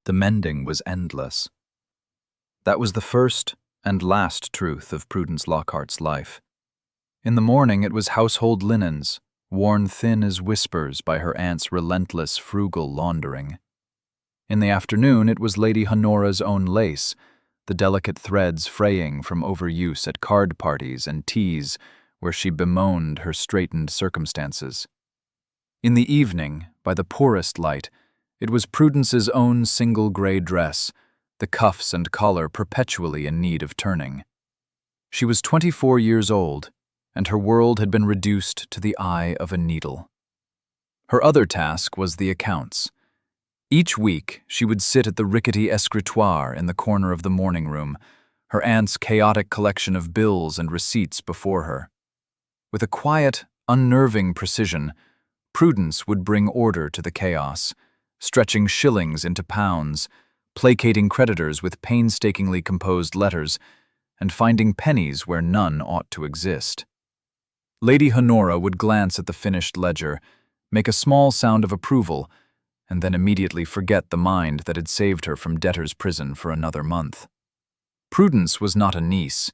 The mending was endless. That was the first and last truth of Prudence Lockhart's life. In the morning it was household linens, worn thin as whispers by her aunt's relentless, frugal laundering. In the afternoon it was Lady Honora's own lace, the delicate threads fraying from overuse at card parties and teas where she bemoaned her straitened circumstances. In the evening, by the poorest light, it was Prudence's own single gray dress, the cuffs and collar perpetually in need of turning. She was 24 years old, and her world had been reduced to the eye of a needle. Her other task was the accounts. Each week, she would sit at the rickety escritoire in the corner of the morning room, her aunt's chaotic collection of bills and receipts before her. With a quiet, unnerving precision, Prudence would bring order to the chaos, stretching shillings into pounds, placating creditors with painstakingly composed letters, and finding pennies where none ought to exist. Lady Honora would glance at the finished ledger, make a small sound of approval, and then immediately forget the mind that had saved her from debtor's prison for another month. Prudence was not a niece.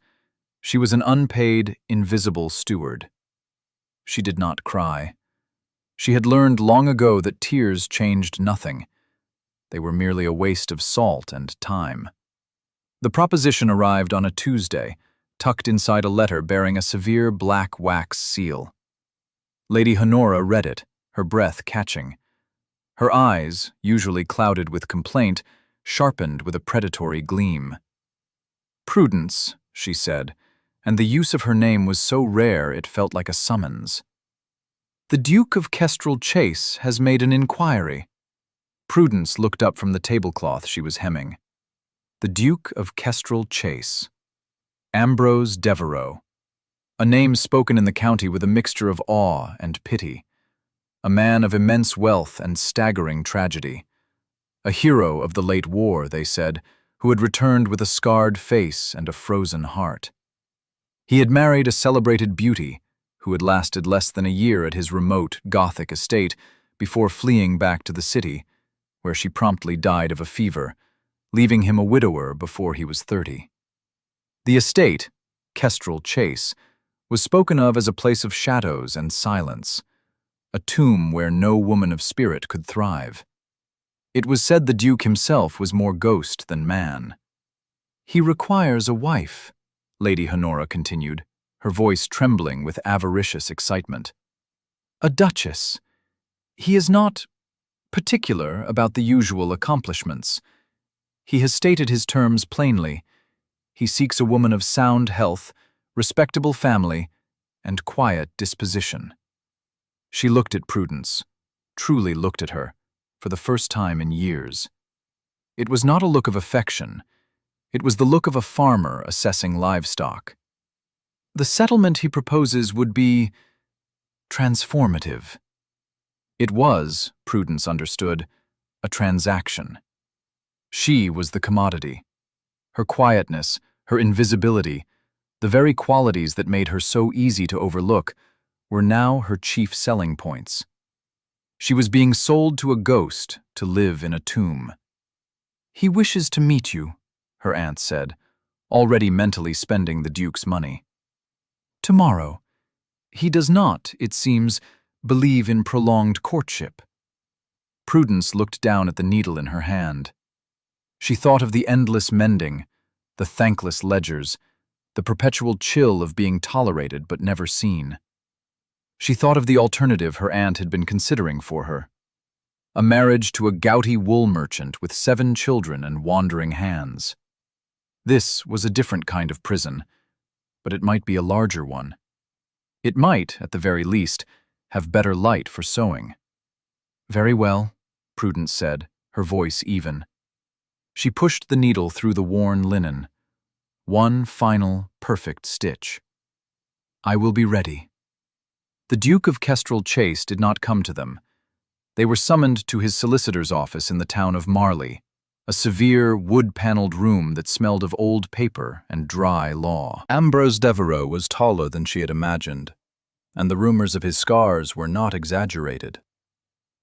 She was an unpaid, invisible steward. She did not cry. She had learned long ago that tears changed nothing. They were merely a waste of salt and time. The proposition arrived on a Tuesday, tucked inside a letter bearing a severe black wax seal. Lady Honora read it, her breath catching. Her eyes, usually clouded with complaint, sharpened with a predatory gleam. "Prudence," she said, and the use of her name was so rare it felt like a summons. "The Duke of Kestrel Chase has made an inquiry." Prudence looked up from the tablecloth she was hemming. The Duke of Kestrel Chase. Ambrose Devereux. A name spoken in the county with a mixture of awe and pity. A man of immense wealth and staggering tragedy. A hero of the late war, they said, who had returned with a scarred face and a frozen heart. He had married a celebrated beauty, who had lasted less than a year at his remote, Gothic estate before fleeing back to the city, where she promptly died of a fever, leaving him a widower before he was 30. The estate, Kestrel Chase, was spoken of as a place of shadows and silence, a tomb where no woman of spirit could thrive. It was said the Duke himself was more ghost than man. "He requires a wife," Lady Honora continued, her voice trembling with avaricious excitement. "A duchess. He is not particular about the usual accomplishments. He has stated his terms plainly. He seeks a woman of sound health, respectable family, and quiet disposition." She looked at Prudence, truly looked at her, for the first time in years. It was not a look of affection. It was the look of a farmer assessing livestock. "The settlement he proposes would be transformative." It was, Prudence understood, a transaction. She was the commodity. Her quietness, her invisibility, the very qualities that made her so easy to overlook, were now her chief selling points. She was being sold to a ghost to live in a tomb. "He wishes to meet you," her aunt said, already mentally spending the Duke's money. "Tomorrow. He does not, it seems, believe in prolonged courtship." Prudence looked down at the needle in her hand. She thought of the endless mending, the thankless ledgers, the perpetual chill of being tolerated but never seen. She thought of the alternative her aunt had been considering for her. A marriage to a gouty wool merchant with 7 children and wandering hands. This was a different kind of prison, but it might be a larger one. It might, at the very least, have better light for sewing. "Very well," Prudence said, her voice even. She pushed the needle through the worn linen. One final, perfect stitch. "I will be ready." The Duke of Kestrel Chase did not come to them. They were summoned to his solicitor's office in the town of Marley, a severe, wood-paneled room that smelled of old paper and dry law. Ambrose Devereux was taller than she had imagined, and the rumors of his scars were not exaggerated.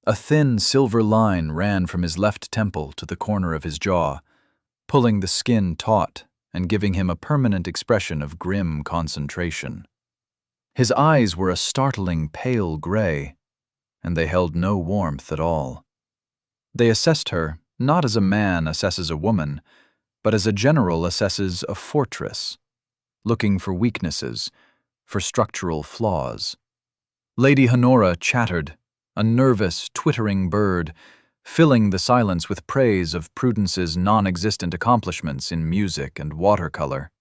A thin silver line ran from his left temple to the corner of his jaw, pulling the skin taut and giving him a permanent expression of grim concentration. His eyes were a startling pale gray, and they held no warmth at all. They assessed her not as a man assesses a woman, but as a general assesses a fortress, looking for weaknesses, for structural flaws. Lady Honora chattered, a nervous, twittering bird, filling the silence with praise of Prudence's non-existent accomplishments in music and watercolor.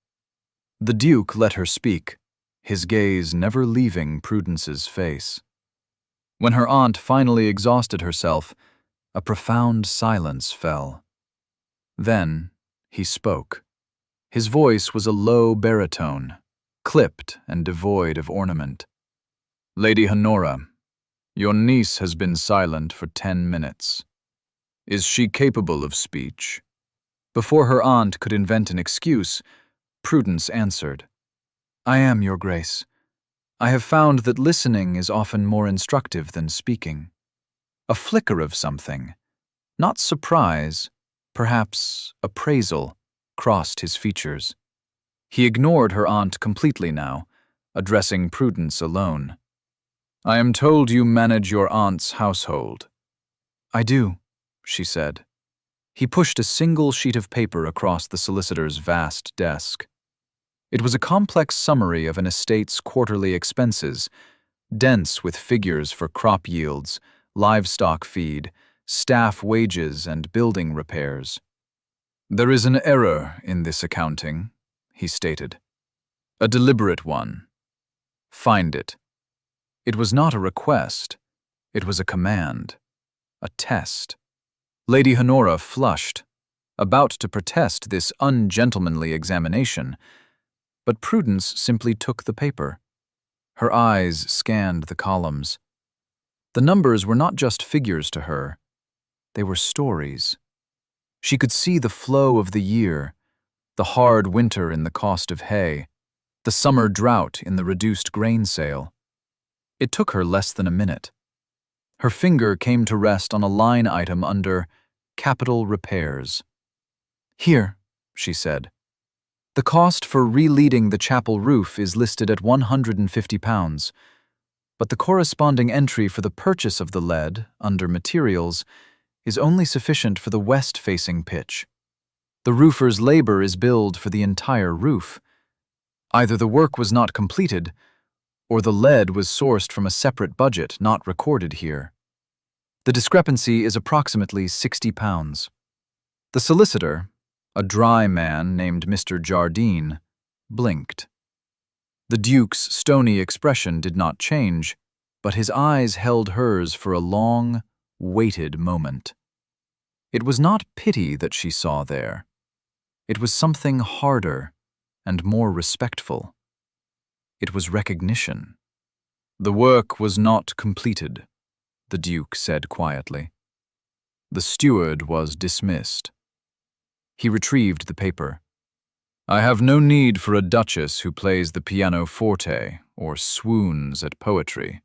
The Duke let her speak, his gaze never leaving Prudence's face. When her aunt finally exhausted herself, a profound silence fell. Then he spoke. His voice was a low baritone, clipped and devoid of ornament. "Lady Honora, your niece has been silent for 10 minutes. Is she capable of speech?" Before her aunt could invent an excuse, Prudence answered, "I am, Your Grace. I have found that listening is often more instructive than speaking." A flicker of something, not surprise, perhaps appraisal, crossed his features. He ignored her aunt completely now, addressing Prudence alone. "I am told you manage your aunt's household." "I do," she said. He pushed a single sheet of paper across the solicitor's vast desk. It was a complex summary of an estate's quarterly expenses, dense with figures for crop yields, livestock feed, staff wages, and building repairs. "There is an error in this accounting," he stated. "A deliberate one. Find it." It was not a request. It was a command. A test. Lady Honora flushed, about to protest this ungentlemanly examination, but Prudence simply took the paper. Her eyes scanned the columns. The numbers were not just figures to her. They were stories. She could see the flow of the year, the hard winter in the cost of hay, the summer drought in the reduced grain sale. It took her less than a minute. Her finger came to rest on a line item under Capital Repairs. "Here," she said. "The cost for re-leading the chapel roof is listed at £150, but the corresponding entry for the purchase of the lead, under Materials, is only sufficient for the west-facing pitch. The roofer's labor is billed for the entire roof. Either the work was not completed, or the lead was sourced from a separate budget not recorded here. The discrepancy is approximately £60. The solicitor, a dry man named Mr. Jardine, blinked. The Duke's stony expression did not change, but his eyes held hers for a long, weighted moment. It was not pity that she saw there. It was something harder and more respectful. It was recognition. "The work was not completed," the Duke said quietly. The steward was dismissed. He retrieved the paper. "I have no need for a duchess who plays the pianoforte or swoons at poetry.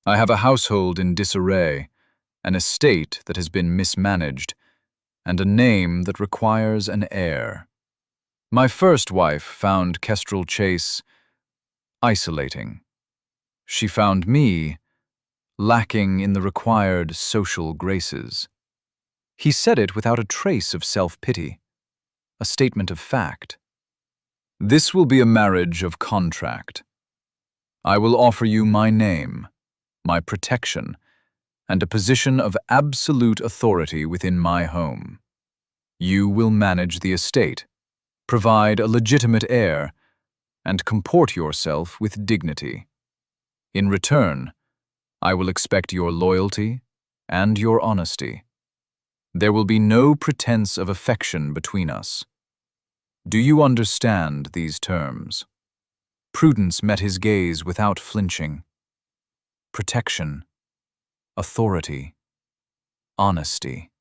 I have a household in disarray, an estate that has been mismanaged, and a name that requires an heir. My first wife found Kestrel Chase isolating. She found me lacking in the required social graces." He said it without a trace of self-pity, a statement of fact. "This will be a marriage of contract. I will offer you my name, my protection, and a position of absolute authority within my home. You will manage the estate, provide a legitimate heir, and comport yourself with dignity. In return, I will expect your loyalty and your honesty. There will be no pretense of affection between us. Do you understand these terms?" Prudence met his gaze without flinching. Protection, authority, honesty.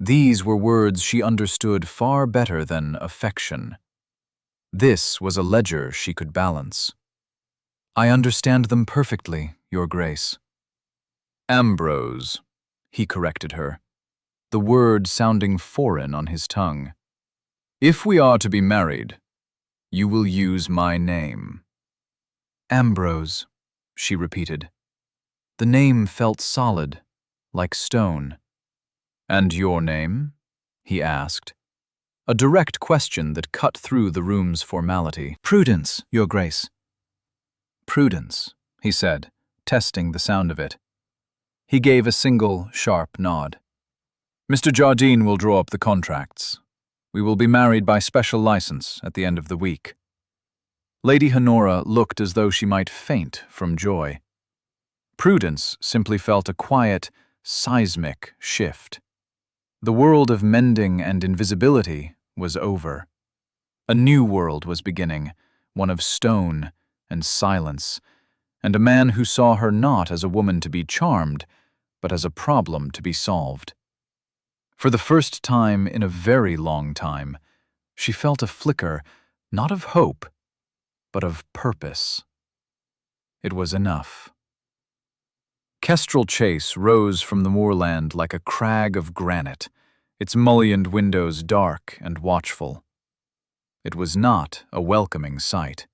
These were words she understood far better than affection. This was a ledger she could balance. "I understand them perfectly, Your Grace." Ambrose, he corrected her, the word sounding foreign on his tongue. If we are to be married, you will use my name. Ambrose, she repeated. The name felt solid, like stone. And your name? He asked. A direct question that cut through the room's formality. Prudence, Your Grace. Prudence, he said, testing the sound of it. He gave a single, sharp nod. Mr. Jardine will draw up the contracts. We will be married by special license at the end of the week. Lady Honora looked as though she might faint from joy. Prudence simply felt a quiet, seismic shift. The world of mending and invisibility was over. A new world was beginning, one of stone and silence, and a man who saw her not as a woman to be charmed, but as a problem to be solved. For the first time in a very long time, she felt a flicker, not of hope, but of purpose. It was enough. Kestrel Chase rose from the moorland like a crag of granite, its mullioned windows dark and watchful. It was not a welcoming sight.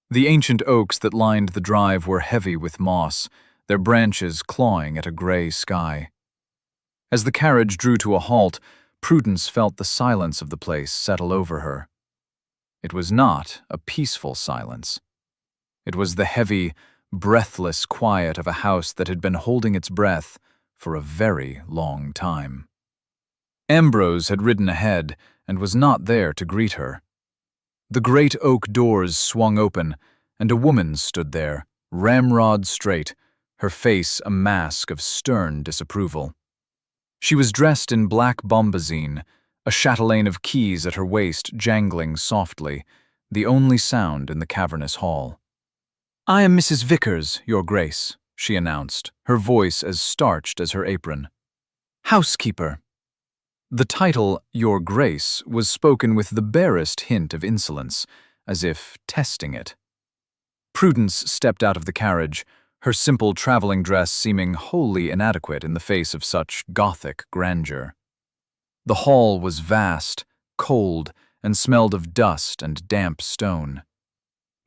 The ancient oaks that lined the drive were heavy with moss, their branches clawing at a gray sky. As the carriage drew to a halt, Prudence felt the silence of the place settle over her. It was not a peaceful silence. It was the heavy, breathless quiet of a house that had been holding its breath for a very long time. Ambrose had ridden ahead and was not there to greet her. The great oak doors swung open, and a woman stood there, ramrod straight, her face a mask of stern disapproval. She was dressed in black bombazine, a chatelaine of keys at her waist jangling softly, the only sound in the cavernous hall. "I am Mrs. Vickers, Your Grace," she announced, her voice as starched as her apron. "Housekeeper." The title, Your Grace, was spoken with the barest hint of insolence, as if testing it. Prudence stepped out of the carriage, her simple traveling dress seeming wholly inadequate in the face of such Gothic grandeur. The hall was vast, cold, and smelled of dust and damp stone.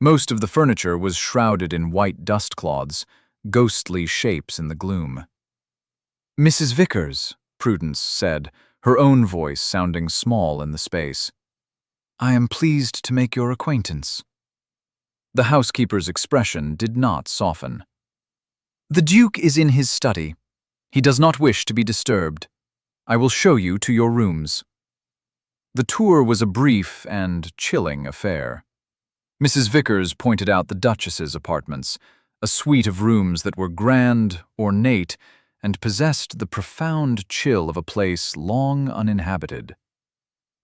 Most of the furniture was shrouded in white dust cloths, ghostly shapes in the gloom. "Mrs. Vickers," Prudence said, her own voice sounding small in the space. "I am pleased to make your acquaintance." The housekeeper's expression did not soften. "The Duke is in his study. He does not wish to be disturbed. I will show you to your rooms." The tour was a brief and chilling affair. Mrs. Vickers pointed out the Duchess's apartments, a suite of rooms that were grand, ornate, and possessed the profound chill of a place long uninhabited.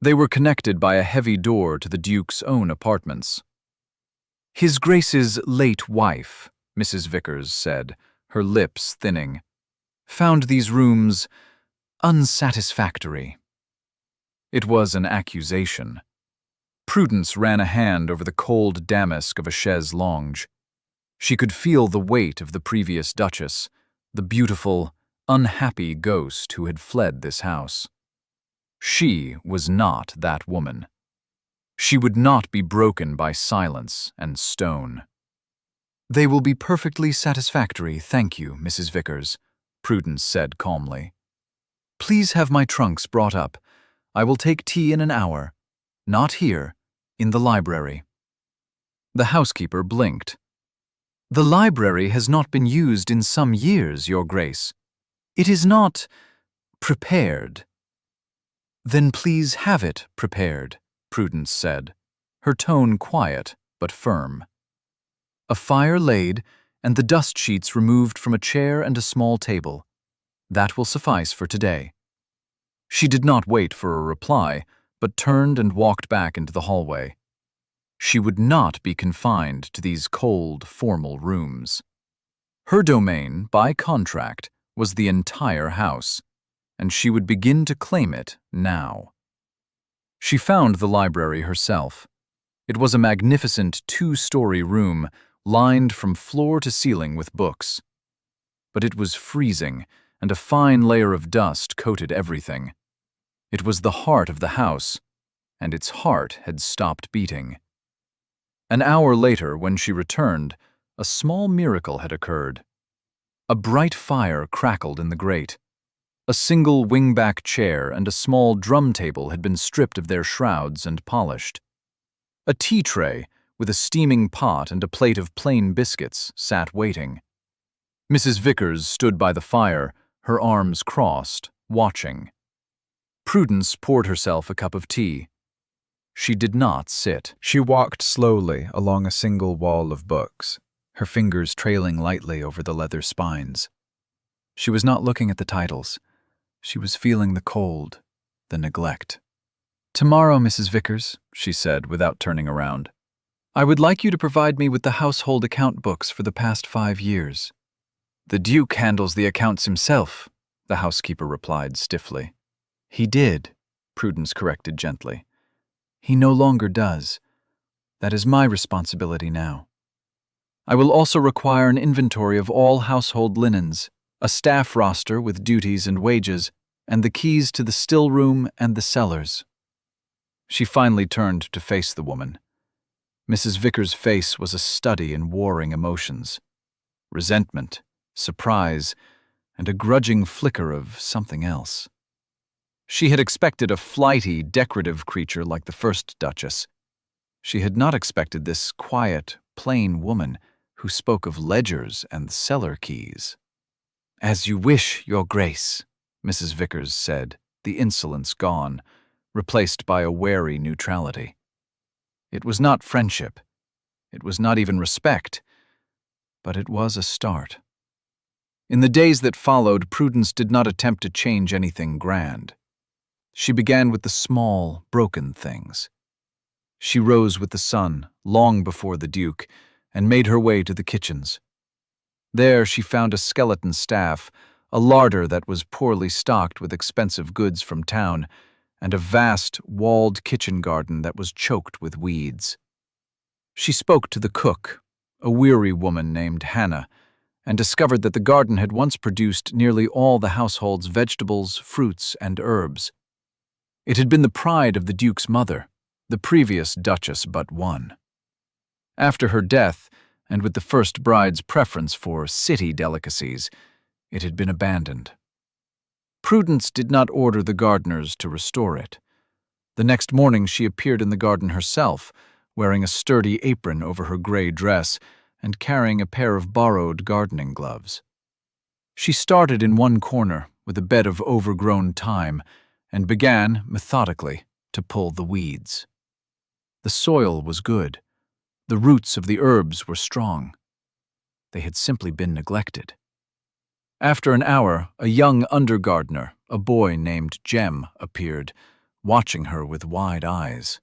They were connected by a heavy door to the Duke's own apartments. "His Grace's late wife," Mrs. Vickers said, her lips thinning, "found these rooms unsatisfactory." It was an accusation. Prudence ran a hand over the cold damask of a chaise longue. She could feel the weight of the previous Duchess, the beautiful, unhappy ghost who had fled this house. She was not that woman. She would not be broken by silence and stone. "They will be perfectly satisfactory, thank you, Mrs. Vickers," Prudence said calmly. "Please have my trunks brought up. I will take tea in an hour. Not here, in the library." The housekeeper blinked. "The library has not been used in some years, Your Grace. It is not prepared." "Then please have it prepared," Prudence said, her tone quiet but firm. "A fire laid and the dust sheets removed from a chair and a small table. That will suffice for today." She did not wait for a reply, but turned and walked back into the hallway. She would not be confined to these cold, formal rooms. Her domain, by contract, was the entire house, and she would begin to claim it now. She found the library herself. It was a magnificent two-story room lined from floor to ceiling with books. but it was freezing, and a fine layer of dust coated everything. It was the heart of the house, and its heart had stopped beating. An hour later, when she returned, a small miracle had occurred. A bright fire crackled in the grate. A single wingback chair and a small drum table had been stripped of their shrouds and polished. A tea tray, with a steaming pot and a plate of plain biscuits, sat waiting. Mrs. Vickers stood by the fire, her arms crossed, watching. Prudence poured herself a cup of tea. She did not sit. She walked slowly along a single wall of books, her fingers trailing lightly over the leather spines. She was not looking at the titles. She was feeling the cold, the neglect. "Tomorrow, Mrs. Vickers," she said without turning around, "I would like you to provide me with the household account books for the past 5 years. "The Duke handles the accounts himself," the housekeeper replied stiffly. "He did," Prudence corrected gently. "He no longer does. That is my responsibility now. I will also require an inventory of all household linens, a staff roster with duties and wages, and the keys to the still room and the cellars." She finally turned to face the woman. Mrs. Vickers' face was a study in warring emotions. Resentment, surprise, and a grudging flicker of something else. She had expected a flighty, decorative creature like the first Duchess. She had not expected this quiet, plain woman who spoke of ledgers and cellar keys. "As you wish, Your Grace," Mrs. Vickers said, the insolence gone, replaced by a wary neutrality. It was not friendship. It was not even respect. But it was a start. In the days that followed, Prudence did not attempt to change anything grand. She began with the small, broken things. She rose with the sun, long before the Duke, and made her way to the kitchens. There she found a skeleton staff, a larder that was poorly stocked with expensive goods from town, and a vast, walled kitchen garden that was choked with weeds. She spoke to the cook, a weary woman named Hannah, and discovered that the garden had once produced nearly all the household's vegetables, fruits, and herbs. It had been the pride of the Duke's mother, the previous Duchess but one. After her death, and with the first bride's preference for city delicacies, it had been abandoned. Prudence did not order the gardeners to restore it. The next morning she appeared in the garden herself, wearing a sturdy apron over her gray dress and carrying a pair of borrowed gardening gloves. She started in one corner with a bed of overgrown thyme and began, methodically, to pull the weeds. The soil was good. The roots of the herbs were strong. They had simply been neglected. After an hour, a young undergardener, a boy named Jem, appeared, watching her with wide eyes.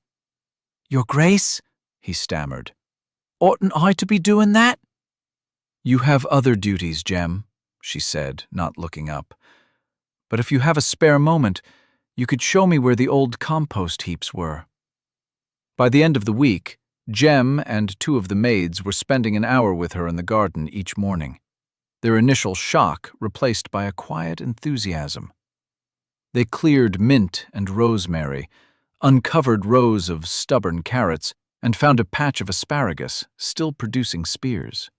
"Your Grace," he stammered, "oughtn't I to be doing that?" "You have other duties, Jem," she said, not looking up. "But if you have a spare moment, you could show me where the old compost heaps were." By the end of the week, Jem and 2 of the maids were spending an hour with her in the garden each morning, their initial shock replaced by a quiet enthusiasm. They cleared mint and rosemary, uncovered rows of stubborn carrots, and found a patch of asparagus still producing spears.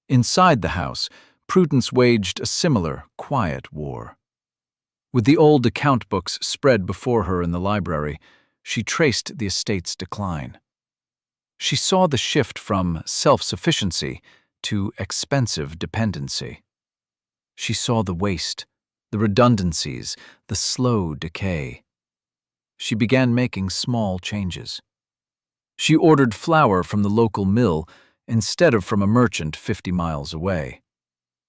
Inside the house, Prudence waged a similar, quiet war. With the old account books spread before her in the library, she traced the estate's decline. She saw the shift from self-sufficiency to expensive dependency. She saw the waste, the redundancies, the slow decay. She began making small changes. She ordered flour from the local mill instead of from a merchant 50 miles away.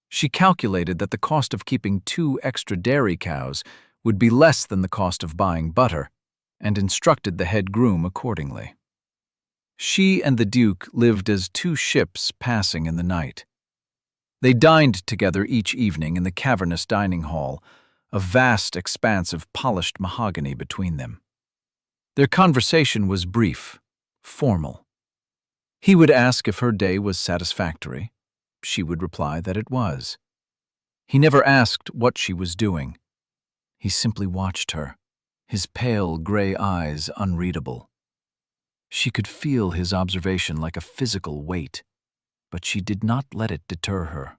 She calculated that the cost of keeping 2 extra dairy cows would be less than the cost of buying butter, and instructed the head groom accordingly. She and the Duke lived as 2 ships passing in the night. They dined together each evening in the cavernous dining hall, a vast expanse of polished mahogany between them. Their conversation was brief, formal. He would ask if her day was satisfactory. She would reply that it was. He never asked what she was doing. He simply watched her, his pale gray eyes unreadable. She could feel his observation like a physical weight, but she did not let it deter her.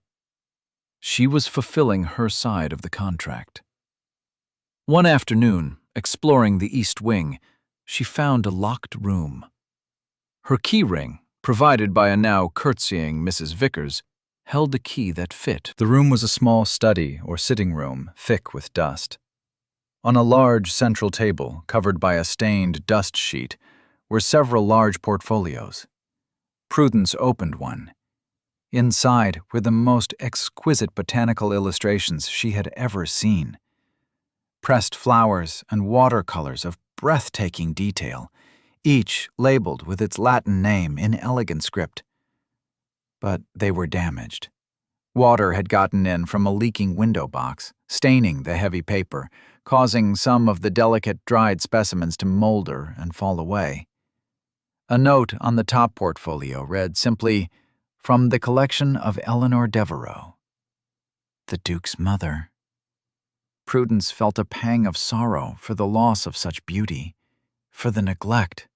She was fulfilling her side of the contract. One afternoon, exploring the East Wing, she found a locked room. Her key ring, provided by a now curtsying Mrs. Vickers, held a key that fit. The room was a small study or sitting room, thick with dust. On a large central table, covered by a stained dust sheet, were several large portfolios. Prudence opened one. Inside were the most exquisite botanical illustrations she had ever seen. Pressed flowers and watercolors of breathtaking detail, each labeled with its Latin name in elegant script. But they were damaged. Water had gotten in from a leaking window box, staining the heavy paper, causing some of the delicate dried specimens to molder and fall away. A note on the top portfolio read simply, "From the collection of Eleanor Devereux, the Duke's mother." Prudence felt a pang of sorrow for the loss of such beauty, for the neglect.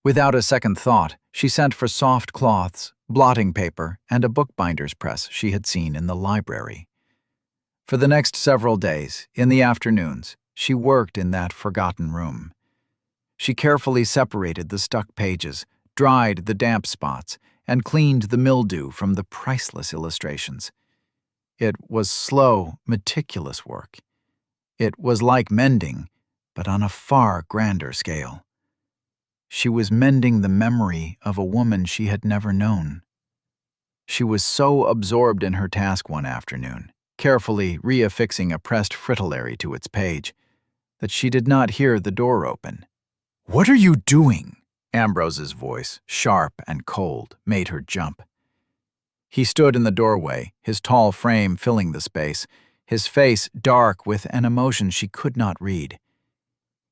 Without a second thought, she sent for soft cloths, blotting paper, and a bookbinder's press she had seen in the library. For the next several days, in the afternoons, she worked in that forgotten room. She carefully separated the stuck pages, dried the damp spots, and cleaned the mildew from the priceless illustrations. It was slow, meticulous work. It was like mending, but on a far grander scale. She was mending the memory of a woman she had never known. She was so absorbed in her task one afternoon, carefully reaffixing a pressed fritillary to its page, that she did not hear the door open. "What are you doing?" Ambrose's voice, sharp and cold, made her jump. He stood in the doorway, his tall frame filling the space, his face dark with an emotion she could not read.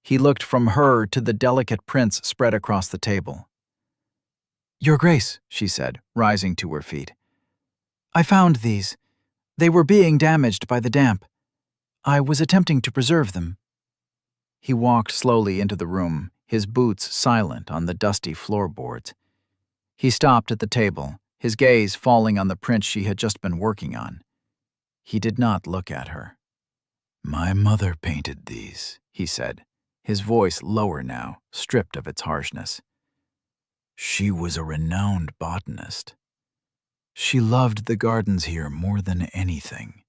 He looked from her to the delicate prints spread across the table. "Your Grace," she said, rising to her feet. "I found these. They were being damaged by the damp. I was attempting to preserve them." He walked slowly into the room, his boots silent on the dusty floorboards. He stopped at the table, his gaze falling on the prints she had just been working on. He did not look at her. "My mother painted these," he said, his voice lower now, stripped of its harshness. "She was a renowned botanist. She loved the gardens here more than anything."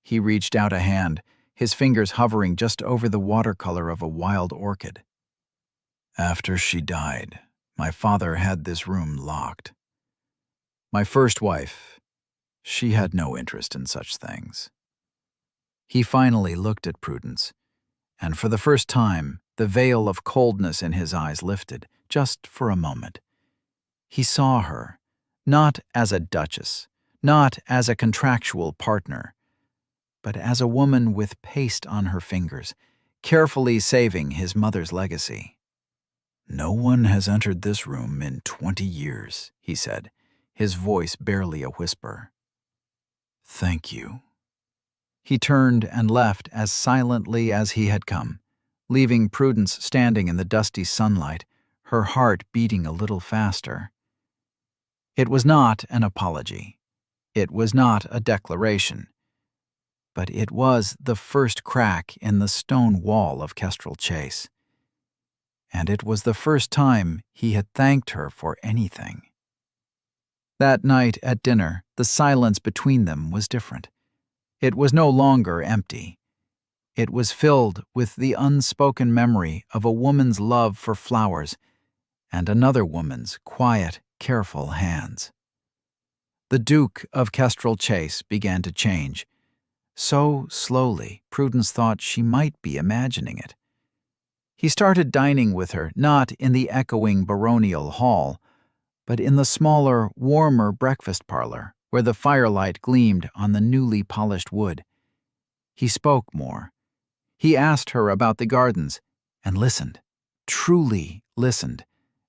He reached out a hand, his fingers hovering just over the watercolor of a wild orchid. "After she died, my father had this room locked. My first wife, she had no interest in such things." He finally looked at Prudence, and for the first time, the veil of coldness in his eyes lifted, just for a moment. He saw her, not as a duchess, not as a contractual partner, but as a woman with paste on her fingers, carefully saving his mother's legacy. "No one has entered this room in 20 years, he said, his voice barely a whisper. "Thank you." He turned and left as silently as he had come, leaving Prudence standing in the dusty sunlight, her heart beating a little faster. It was not an apology. It was not a declaration. But it was the first crack in the stone wall of Kestrel Chase. And it was the first time he had thanked her for anything. That night at dinner, the silence between them was different. It was no longer empty. It was filled with the unspoken memory of a woman's love for flowers and another woman's quiet, careful hands. The Duke of Kestrel Chase began to change. So slowly, Prudence thought she might be imagining it. He started dining with her not in the echoing baronial hall, but in the smaller, warmer breakfast parlor where the firelight gleamed on the newly polished wood. He spoke more. He asked her about the gardens and listened, truly listened,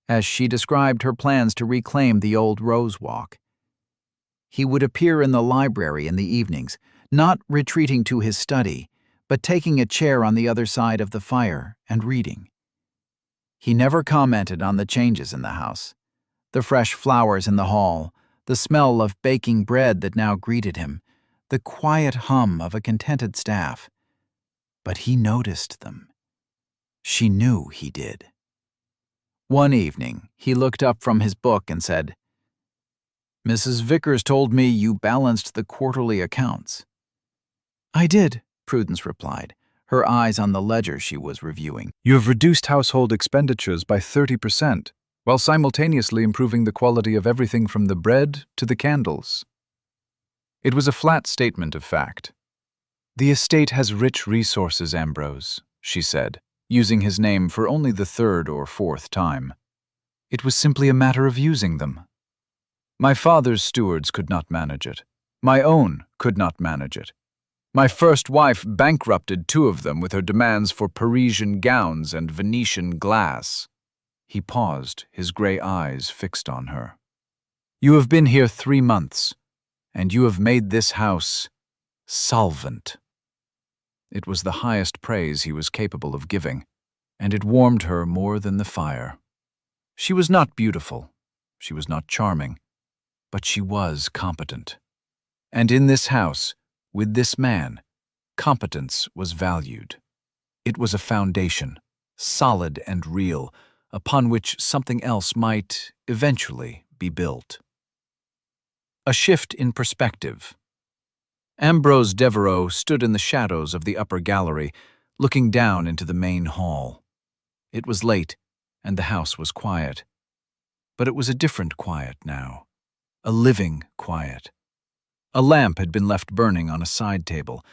as she described her plans to reclaim the old rose walk. He would appear in the library in the evenings, not retreating to his study, but taking a chair on the other side of the fire and reading. He never commented on the changes in the house, the fresh flowers in the hall, the smell of baking bread that now greeted him, the quiet hum of a contented staff. But he noticed them. She knew he did. One evening, he looked up from his book and said, "Mrs. Vickers told me you balanced the quarterly accounts." "I did," Prudence replied, her eyes on the ledger she was reviewing. "You have reduced household expenditures by 30%, while simultaneously improving the quality of everything from the bread to the candles." It was a flat statement of fact. "The estate has rich resources, Ambrose," she said, using his name for only the third or fourth time. "It was simply a matter of using them. My father's stewards could not manage it. My own could not manage it. My first wife bankrupted two of them with her demands for Parisian gowns and Venetian glass." He paused, his gray eyes fixed on her. "You have been here 3 months, and you have made this house solvent." It was the highest praise he was capable of giving, and it warmed her more than the fire. She was not beautiful, she was not charming, but she was competent. And in this house, with this man, competence was valued. It was a foundation, solid and real, upon which something else might, eventually, be built. A shift in perspective. Ambrose Devereux stood in the shadows of the upper gallery, looking down into the main hall. It was late, and the house was quiet. But it was a different quiet now, a living quiet. A lamp had been left burning on a side table,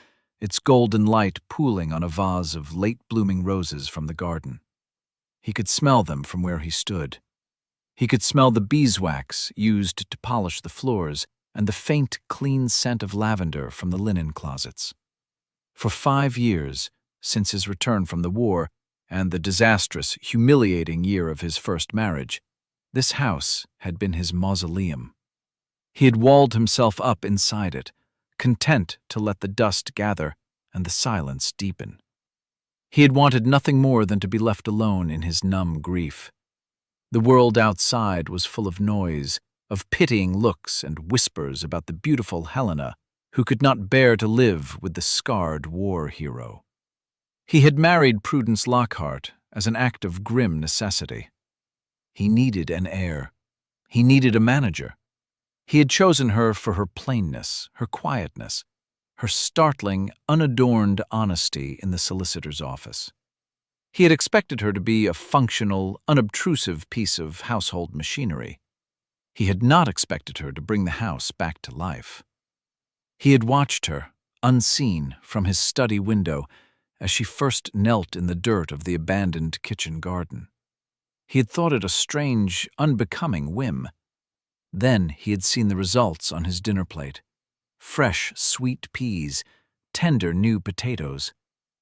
its golden light pooling on a vase of late-blooming roses from the garden. He could smell them from where he stood. He could smell the beeswax used to polish the floors and the faint, clean scent of lavender from the linen closets. For 5 years, since his return from the war and the disastrous, humiliating year of his first marriage, this house had been his mausoleum. He had walled himself up inside it, content to let the dust gather and the silence deepen. He had wanted nothing more than to be left alone in his numb grief. The world outside was full of noise, of pitying looks and whispers about the beautiful Helena, who could not bear to live with the scarred war hero. He had married Prudence Lockhart as an act of grim necessity. He needed an heir. He needed a manager. He had chosen her for her plainness, her quietness, her startling, unadorned honesty in the solicitor's office. He had expected her to be a functional, unobtrusive piece of household machinery. He had not expected her to bring the house back to life. He had watched her, unseen, from his study window as she first knelt in the dirt of the abandoned kitchen garden. He had thought it a strange, unbecoming whim. Then he had seen the results on his dinner plate. Fresh, sweet peas, tender new potatoes,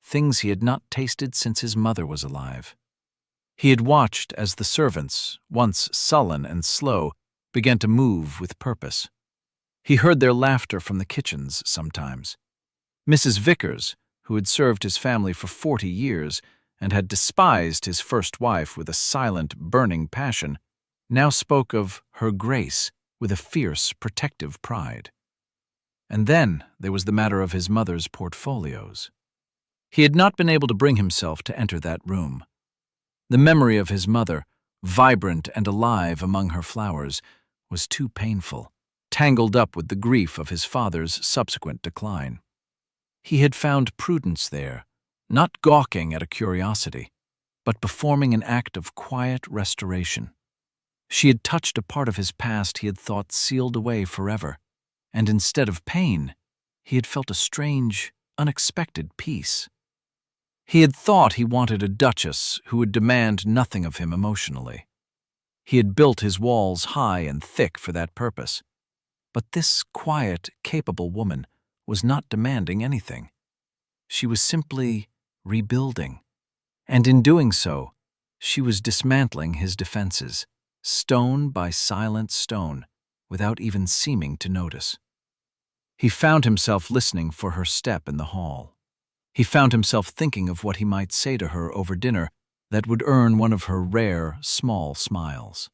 things he had not tasted since his mother was alive. He had watched as the servants, once sullen and slow, began to move with purpose. He heard their laughter from the kitchens sometimes. Mrs. Vickers, who had served his family for 40 years and had despised his first wife with a silent, burning passion, now spoke of her grace with a fierce, protective pride. And then there was the matter of his mother's portfolios. He had not been able to bring himself to enter that room. The memory of his mother, vibrant and alive among her flowers, was too painful, tangled up with the grief of his father's subsequent decline. He had found Prudence there, not gawking at a curiosity, but performing an act of quiet restoration. She had touched a part of his past he had thought sealed away forever, and instead of pain, he had felt a strange, unexpected peace. He had thought he wanted a Duchess who would demand nothing of him emotionally. He had built his walls high and thick for that purpose. But this quiet, capable woman was not demanding anything. She was simply rebuilding. And in doing so, she was dismantling his defenses, stone by silent stone, without even seeming to notice. He found himself listening for her step in the hall. He found himself thinking of what he might say to her over dinner that would earn one of her rare, small smiles.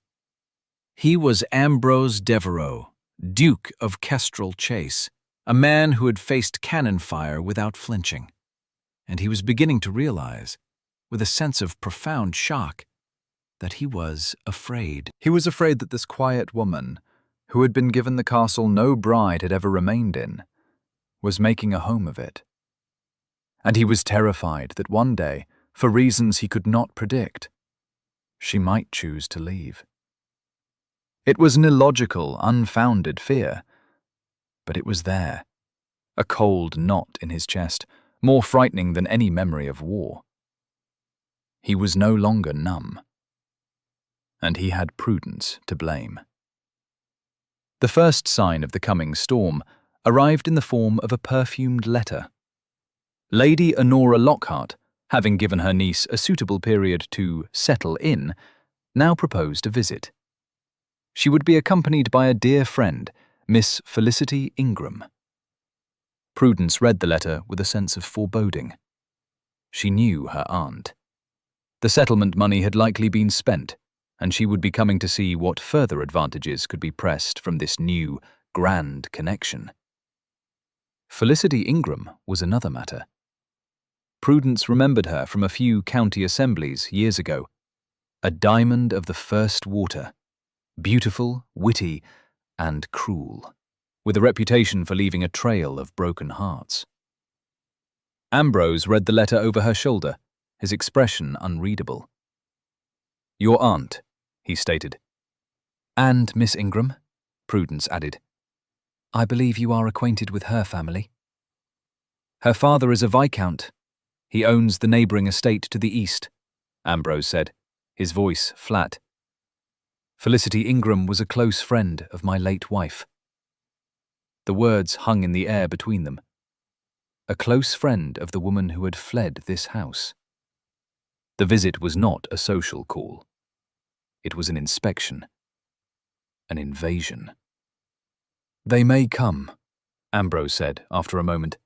He was Ambrose Devereux, Duke of Kestrel Chase, a man who had faced cannon fire without flinching. And he was beginning to realize, with a sense of profound shock, that he was afraid. He was afraid that this quiet woman, who had been given the castle no bride had ever remained in, was making a home of it. And he was terrified that one day, for reasons he could not predict, she might choose to leave. It was an illogical, unfounded fear, but it was there, a cold knot in his chest, more frightening than any memory of war. He was no longer numb, and he had Prudence to blame. The first sign of the coming storm arrived in the form of a perfumed letter. Lady Honora Lockhart, having given her niece a suitable period to settle in, now proposed a visit. She would be accompanied by a dear friend, Miss Felicity Ingram. Prudence read the letter with a sense of foreboding. She knew her aunt. The settlement money had likely been spent, and she would be coming to see what further advantages could be pressed from this new, grand connection. Felicity Ingram was another matter. Prudence remembered her from a few county assemblies years ago. A diamond of the first water, beautiful, witty, and cruel, with a reputation for leaving a trail of broken hearts. Ambrose read the letter over her shoulder, his expression unreadable. "Your aunt," he stated. "And Miss Ingram," Prudence added. "I believe you are acquainted with her family." "Her father is a viscount. He owns the neighbouring estate to the east," Ambrose said, his voice flat. "Felicity Ingram was a close friend of my late wife." The words hung in the air between them. A close friend of the woman who had fled this house. The visit was not a social call. It was an inspection. An invasion. "They may come," Ambrose said after a moment.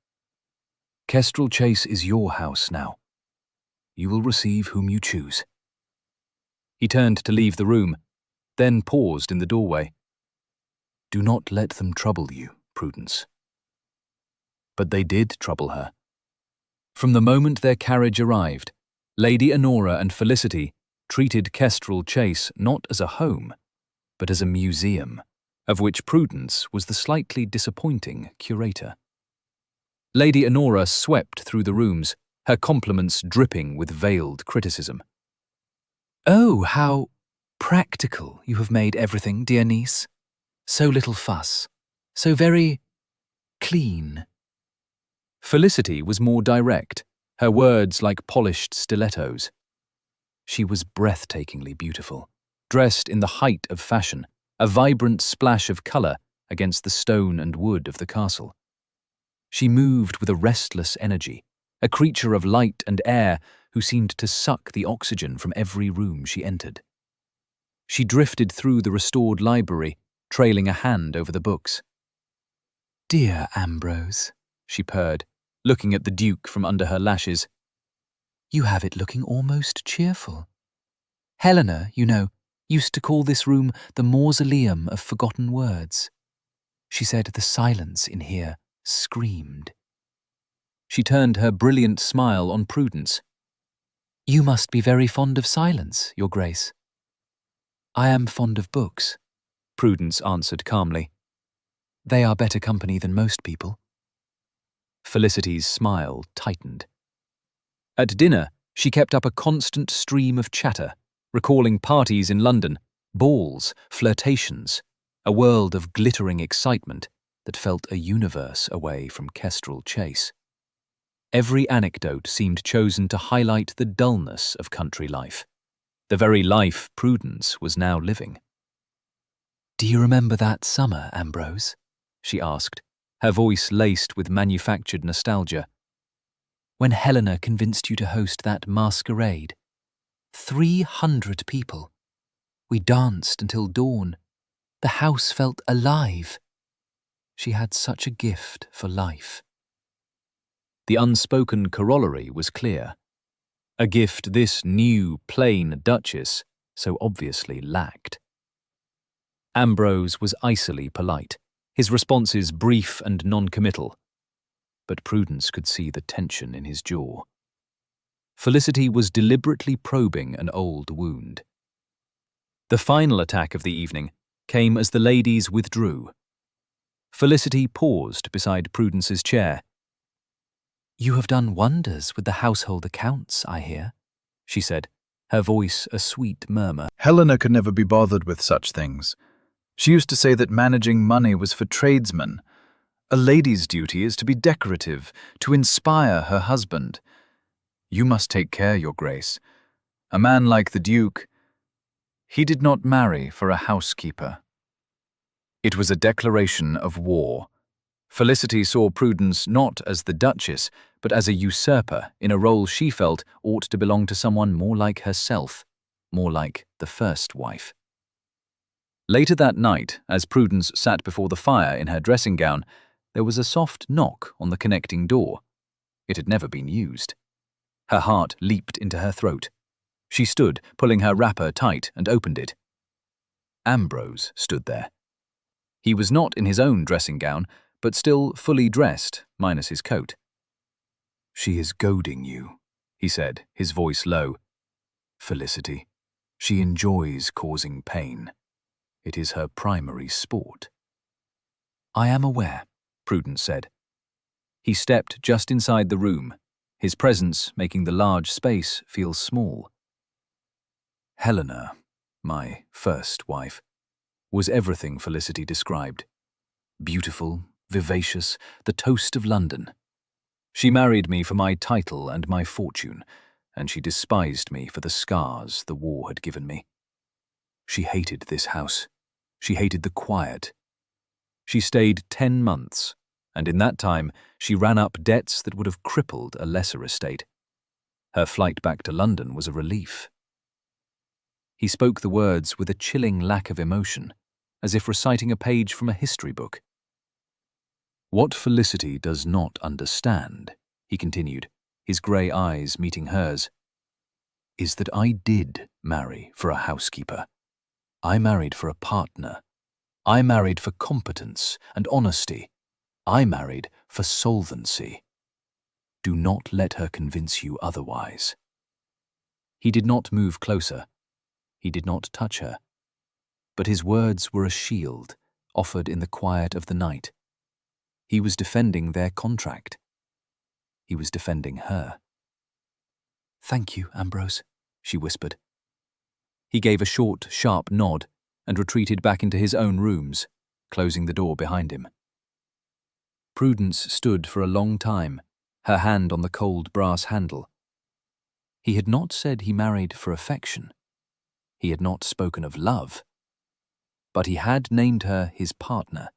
"Kestrel Chase is your house now. You will receive whom you choose." He turned to leave the room, then paused in the doorway. "Do not let them trouble you, Prudence." But they did trouble her. From the moment their carriage arrived, Lady Honora and Felicity treated Kestrel Chase not as a home, but as a museum, of which Prudence was the slightly disappointing curator. Lady Honora swept through the rooms, her compliments dripping with veiled criticism. "Oh, how practical you have made everything, dear niece. So little fuss, so very clean." Felicity was more direct, her words like polished stilettos. She was breathtakingly beautiful, dressed in the height of fashion, a vibrant splash of colour against the stone and wood of the castle. She moved with a restless energy, a creature of light and air who seemed to suck the oxygen from every room she entered. She drifted through the restored library, trailing a hand over the books. "Dear Ambrose," she purred, looking at the Duke from under her lashes. "You have it looking almost cheerful. Helena, you know, used to call this room the mausoleum of forgotten words. She said the silence in here screamed." She turned her brilliant smile on Prudence. "You must be very fond of silence, Your Grace." "I am fond of books," Prudence answered calmly. "They are better company than most people." Felicity's smile tightened. At dinner, she kept up a constant stream of chatter, recalling parties in London, balls, flirtations, a world of glittering excitement that felt a universe away from Kestrel Chase. Every anecdote seemed chosen to highlight the dullness of country life, the very life Prudence was now living. "Do you remember that summer, Ambrose?" she asked, her voice laced with manufactured nostalgia. "When Helena convinced you to host that masquerade? 300 people. We danced until dawn. The house felt alive. She had such a gift for life. The unspoken corollary was clear. A gift this new, plain Duchess so obviously lacked. Ambrose was icily polite, his responses brief and non-committal, but Prudence could see the tension in his jaw. Felicity was deliberately probing an old wound. The final attack of the evening came as the ladies withdrew. Felicity paused beside Prudence's chair. "You have done wonders with the household accounts, I hear," she said, her voice a sweet murmur. Helena could never be bothered with such things. She used to say that managing money was for tradesmen. A lady's duty is to be decorative, to inspire her husband. You must take care, Your Grace. A man like the Duke, he did not marry for a housekeeper. It was a declaration of war. Felicity saw Prudence not as the Duchess, but as a usurper in a role she felt ought to belong to someone more like herself, more like the first wife. Later that night, as Prudence sat before the fire in her dressing gown, there was a soft knock on the connecting door. It had never been used. Her heart leaped into her throat. She stood, pulling her wrapper tight, and opened it. Ambrose stood there. He was not in his own dressing gown, but still fully dressed, minus his coat. "She is goading you," he said, his voice low. "Felicity, she enjoys causing pain. It is her primary sport." "I am aware," Prudence said. He stepped just inside the room, his presence making the large space feel small. Helena, my first wife, was everything Felicity described. Beautiful, vivacious, the toast of London. She married me for my title and my fortune, and she despised me for the scars the war had given me. She hated this house. She hated the quiet. She stayed 10 months, and in that time she ran up debts that would have crippled a lesser estate. Her flight back to London was a relief. He spoke the words with a chilling lack of emotion, as if reciting a page from a history book. "What Felicity does not understand," he continued, his grey eyes meeting hers, "is that I did marry for a housekeeper. I married for a partner. I married for competence and honesty. I married for solvency. Do not let her convince you otherwise." He did not move closer. He did not touch her. But his words were a shield, offered in the quiet of the night. He was defending their contract. He was defending her. "Thank you, Ambrose," she whispered. He gave a short, sharp nod and retreated back into his own rooms, closing the door behind him. Prudence stood for a long time, her hand on the cold brass handle. He had not said he married for affection. He had not spoken of love. But he had named her his partner.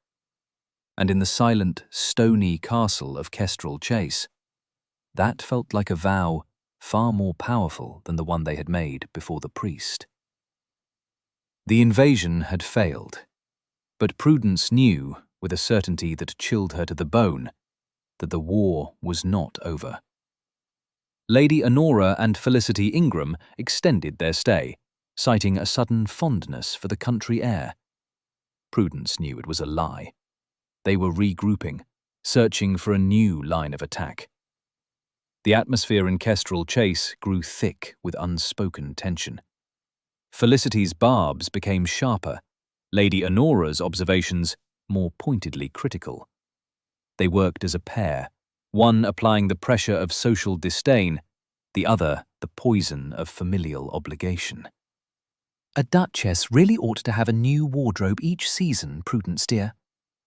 And in the silent, stony castle of Kestrel Chase, that felt like a vow far more powerful than the one they had made before the priest. The invasion had failed, but Prudence knew, with a certainty that chilled her to the bone, that the war was not over. Lady Honora and Felicity Ingram extended their stay, citing a sudden fondness for the country air. Prudence knew it was a lie. They were regrouping, searching for a new line of attack. The atmosphere in Kestrel Chase grew thick with unspoken tension. Felicity's barbs became sharper, Lady Honora's observations more pointedly critical. They worked as a pair, one applying the pressure of social disdain, the other the poison of familial obligation. "A duchess really ought to have a new wardrobe each season, Prudence dear,"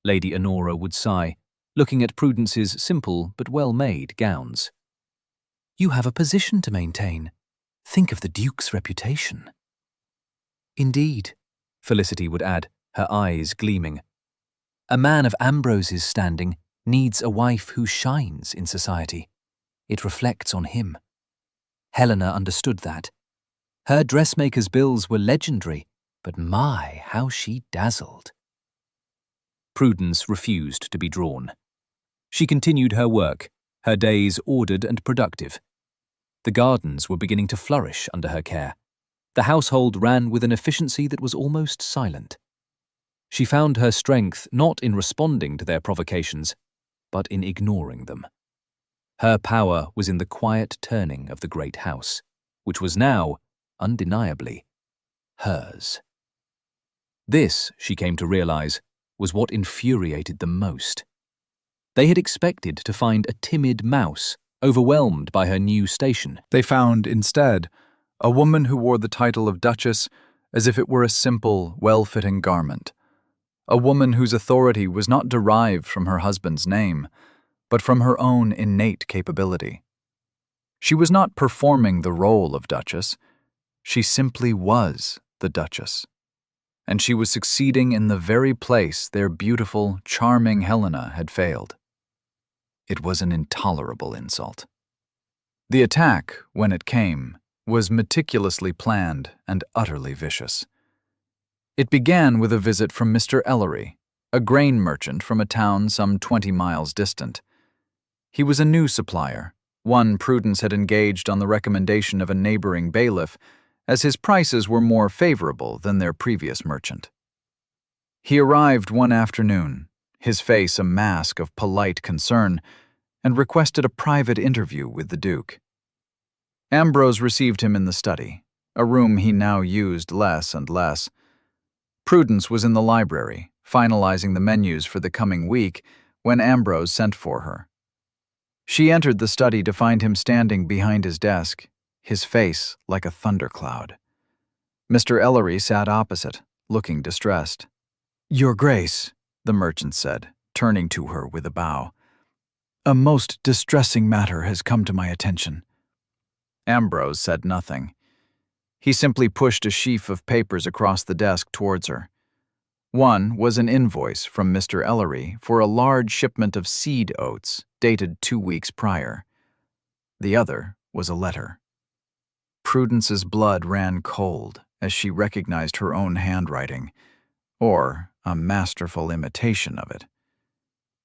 Lady Honora would sigh, looking at Prudence's simple but well-made gowns. "You have a position to maintain. Think of the Duke's reputation." "Indeed," Felicity would add, her eyes gleaming. "A man of Ambrose's standing needs a wife who shines in society. It reflects on him." Helena understood that. Her dressmaker's bills were legendary, but my, how she dazzled. Prudence refused to be drawn. She continued her work, her days ordered and productive. The gardens were beginning to flourish under her care. The household ran with an efficiency that was almost silent. She found her strength not in responding to their provocations, but in ignoring them. Her power was in the quiet turning of the great house, which was now, undeniably, hers. This, she came to realize, was what infuriated them most. They had expected to find a timid mouse, overwhelmed by her new station. They found, instead, a woman who wore the title of Duchess as if it were a simple, well-fitting garment. A woman whose authority was not derived from her husband's name, but from her own innate capability. She was not performing the role of Duchess. She simply was the Duchess. And she was succeeding in the very place their beautiful, charming Helena had failed. It was an intolerable insult. The attack, when it came, was meticulously planned and utterly vicious. It began with a visit from Mr. Ellery, a grain merchant from a town some 20 miles distant. He was a new supplier, one Prudence had engaged on the recommendation of a neighboring bailiff, as his prices were more favorable than their previous merchant. He arrived one afternoon, his face a mask of polite concern, and requested a private interview with the Duke. Ambrose received him in the study, a room he now used less and less. Prudence was in the library, finalizing the menus for the coming week, when Ambrose sent for her. She entered the study to find him standing behind his desk, his face like a thundercloud. Mr. Ellery sat opposite, looking distressed. "Your Grace," the merchant said, turning to her with a bow, "a most distressing matter has come to my attention." Ambrose said nothing. He simply pushed a sheaf of papers across the desk towards her. One was an invoice from Mr. Ellery for a large shipment of seed oats dated 2 weeks prior. The other was a letter. Prudence's blood ran cold as she recognized her own handwriting, or a masterful imitation of it.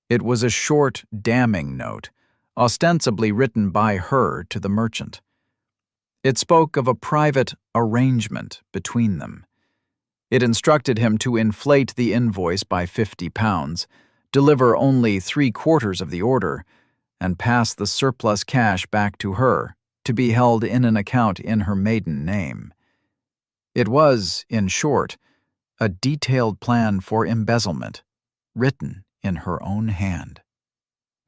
It was a short, damning note, ostensibly written by her to the merchant. It spoke of a private arrangement between them. It instructed him to inflate the invoice by £50, deliver only 3/4 of the order, and pass the surplus cash back to her, to be held in an account in her maiden name. It was, in short, a detailed plan for embezzlement, written in her own hand.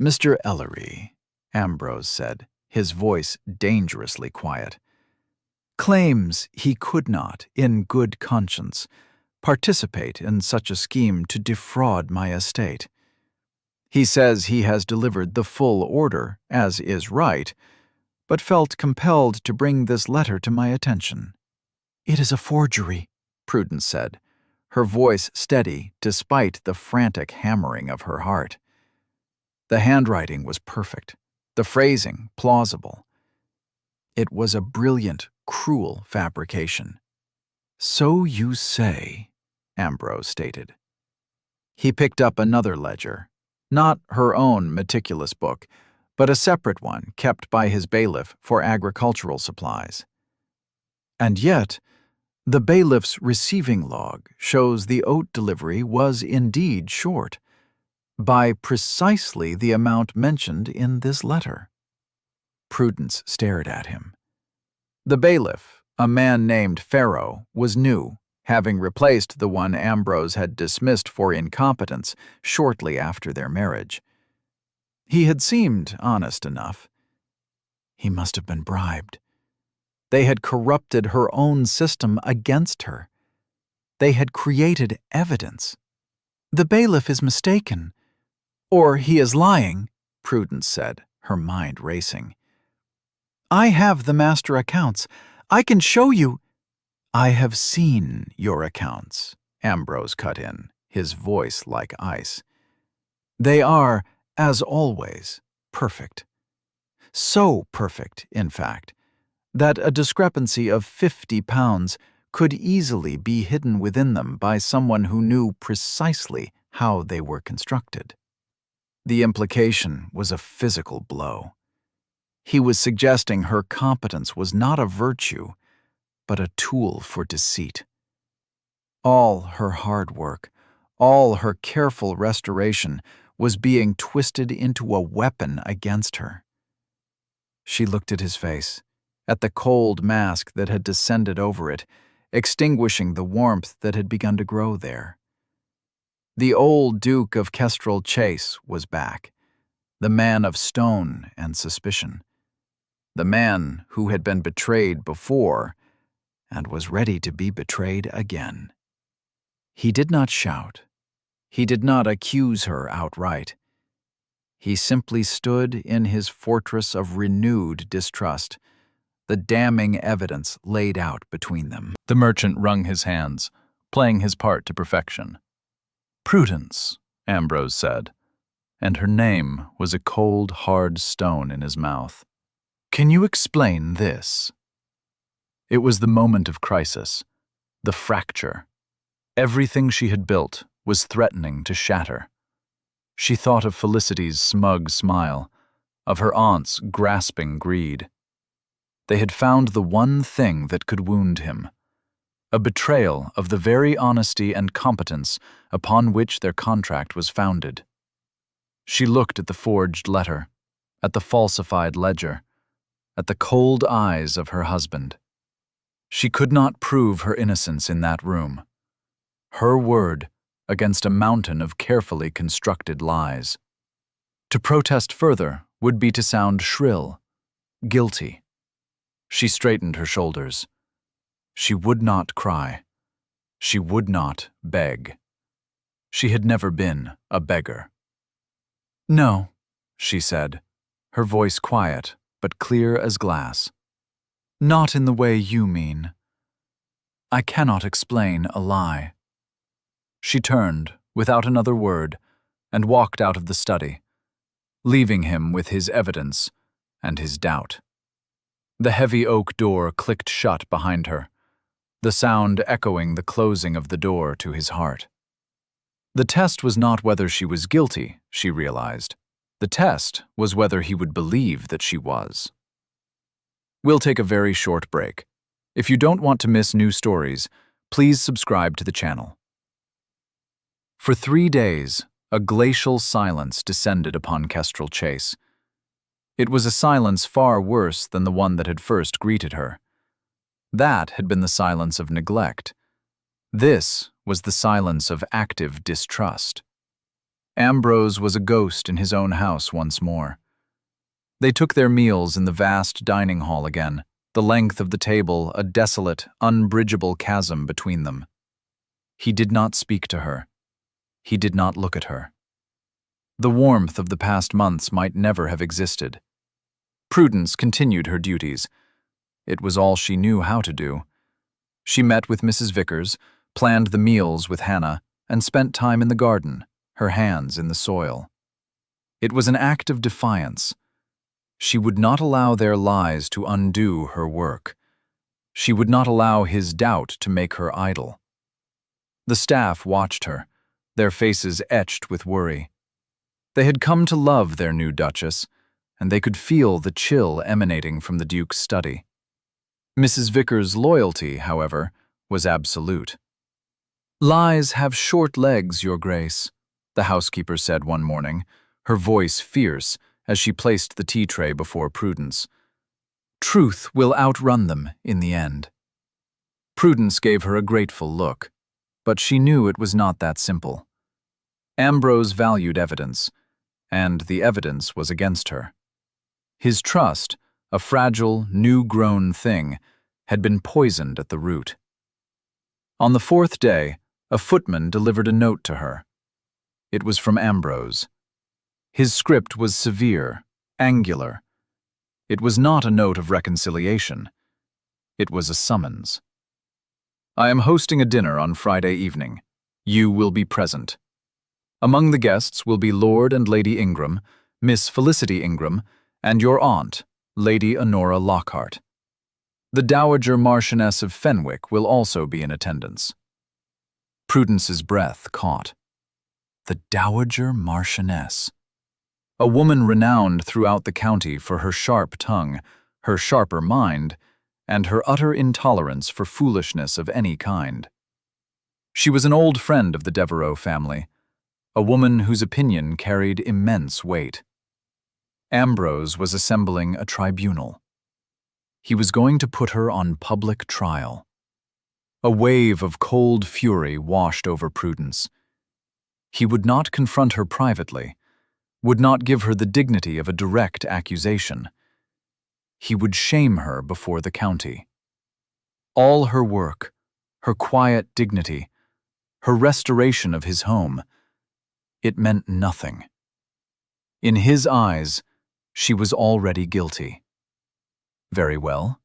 "Mr. Ellery," Ambrose said, his voice dangerously quiet, "claims he could not, in good conscience, participate in such a scheme to defraud my estate. He says he has delivered the full order, as is right, but felt compelled to bring this letter to my attention." "It is a forgery," Prudence said, her voice steady despite the frantic hammering of her heart. The handwriting was perfect, the phrasing plausible. It was a brilliant, cruel fabrication. "So you say," Ambrose stated. He picked up another ledger, not her own meticulous book, but a separate one kept by his bailiff for agricultural supplies. And yet, the bailiff's receiving log shows the oat delivery was indeed short, by precisely the amount mentioned in this letter. Prudence stared at him. The bailiff, a man named Pharaoh, was new, having replaced the one Ambrose had dismissed for incompetence shortly after their marriage. He had seemed honest enough. He must have been bribed. They had corrupted her own system against her. They had created evidence. "The bailiff is mistaken, or he is lying," Prudence said, her mind racing. "I have the master accounts. I can show you—" "I have seen your accounts," Ambrose cut in, his voice like ice. "They are, as always, perfect. So perfect, in fact, that a discrepancy of £50 could easily be hidden within them by someone who knew precisely how they were constructed. The implication was a physical blow. He was suggesting her competence was not a virtue, but a tool for deceit. All her hard work, all her careful restoration was being twisted into a weapon against her. She looked at his face, at the cold mask that had descended over it, extinguishing the warmth that had begun to grow there. The old Duke of Kestrel Chase was back, the man of stone and suspicion, the man who had been betrayed before and was ready to be betrayed again. He did not shout. He did not accuse her outright. He simply stood in his fortress of renewed distrust, the damning evidence laid out between them. The merchant wrung his hands, playing his part to perfection. "Prudence," Ambrose said, and her name was a cold, hard stone in his mouth. "Can you explain this?" It was the moment of crisis, the fracture. Everything she had built was threatening to shatter. She thought of Felicity's smug smile, of her aunt's grasping greed. They had found the one thing that could wound him, a betrayal of the very honesty and competence upon which their contract was founded. She looked at the forged letter, at the falsified ledger, at the cold eyes of her husband. She could not prove her innocence in that room. Her word against a mountain of carefully constructed lies. To protest further would be to sound shrill, guilty. She straightened her shoulders. She would not cry. She would not beg. She had never been a beggar. "No," she said, her voice quiet but clear as glass. "Not in the way you mean. I cannot explain a lie." She turned, without another word, and walked out of the study, leaving him with his evidence and his doubt. The heavy oak door clicked shut behind her, the sound echoing the closing of the door to his heart. The test was not whether she was guilty, she realized. The test was whether he would believe that she was. We'll take a very short break. If you don't want to miss new stories, please subscribe to the channel. For 3 days, a glacial silence descended upon Kestrel Chase. It was a silence far worse than the one that had first greeted her. That had been the silence of neglect. This was the silence of active distrust. Ambrose was a ghost in his own house once more. They took their meals in the vast dining hall again, the length of the table a desolate, unbridgeable chasm between them. He did not speak to her. He did not look at her. The warmth of the past months might never have existed. Prudence continued her duties. It was all she knew how to do. She met with Mrs. Vickers, planned the meals with Hannah, and spent time in the garden, her hands in the soil. It was an act of defiance. She would not allow their lies to undo her work. She would not allow his doubt to make her idle. The staff watched her, their faces etched with worry. They had come to love their new Duchess, and they could feel the chill emanating from the Duke's study. Mrs. Vickers' loyalty, however, was absolute. "Lies have short legs, Your Grace," the housekeeper said one morning, her voice fierce as she placed the tea tray before Prudence. "Truth will outrun them in the end." Prudence gave her a grateful look, but she knew it was not that simple. Ambrose valued evidence, and the evidence was against her. His trust, a fragile, new-grown thing, had been poisoned at the root. On the 4th day, a footman delivered a note to her. It was from Ambrose. His script was severe, angular. It was not a note of reconciliation. It was a summons. "I am hosting a dinner on Friday evening. You will be present. Among the guests will be Lord and Lady Ingram, Miss Felicity Ingram, and your aunt, Lady Honora Lockhart. The Dowager Marchioness of Fenwick will also be in attendance. Prudence's breath caught. The Dowager Marchioness. A woman renowned throughout the county for her sharp tongue, her sharper mind, and her utter intolerance for foolishness of any kind. She was an old friend of the Devereux family, a woman whose opinion carried immense weight. Ambrose was assembling a tribunal. He was going to put her on public trial. A wave of cold fury washed over Prudence. He would not confront her privately, would not give her the dignity of a direct accusation. He would shame her before the county. All her work, her quiet dignity, her restoration of his home, it meant nothing. In his eyes, she was already guilty. Very well.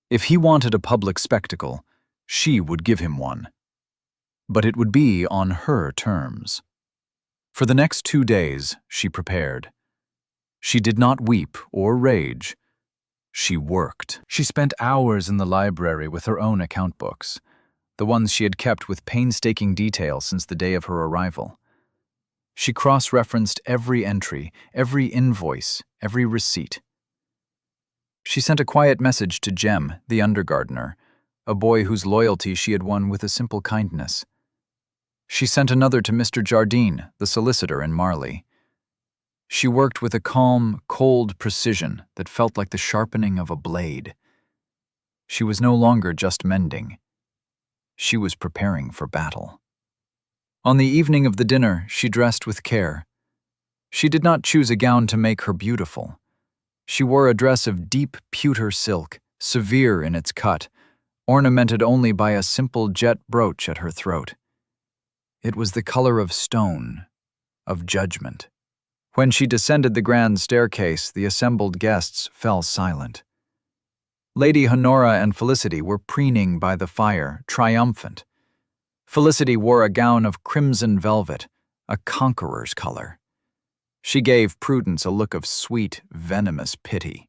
If he wanted a public spectacle, she would give him one. But it would be on her terms. For the next 2 days, she prepared. She did not weep or rage. She worked. She spent hours in the library with her own account books, the ones she had kept with painstaking detail since the day of her arrival. She cross-referenced every entry, every invoice, every receipt. She sent a quiet message to Jem, the undergardener, a boy whose loyalty she had won with a simple kindness. She sent another to Mr. Jardine, the solicitor in Marley. She worked with a calm, cold precision that felt like the sharpening of a blade. She was no longer just mending. She was preparing for battle. On the evening of the dinner, she dressed with care. She did not choose a gown to make her beautiful. She wore a dress of deep pewter silk, severe in its cut, ornamented only by a simple jet brooch at her throat. It was the color of stone, of judgment. When she descended the grand staircase, the assembled guests fell silent. Lady Honora and Felicity were preening by the fire, triumphant. Felicity wore a gown of crimson velvet, a conqueror's color. She gave Prudence a look of sweet, venomous pity.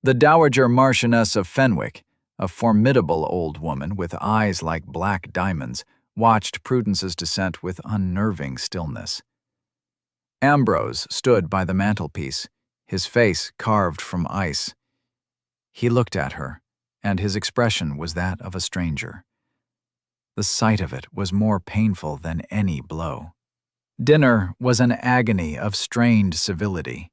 The Dowager Marchioness of Fenwick, a formidable old woman with eyes like black diamonds, watched Prudence's descent with unnerving stillness. Ambrose stood by the mantelpiece, his face carved from ice. He looked at her, and his expression was that of a stranger. The sight of it was more painful than any blow. Dinner was an agony of strained civility.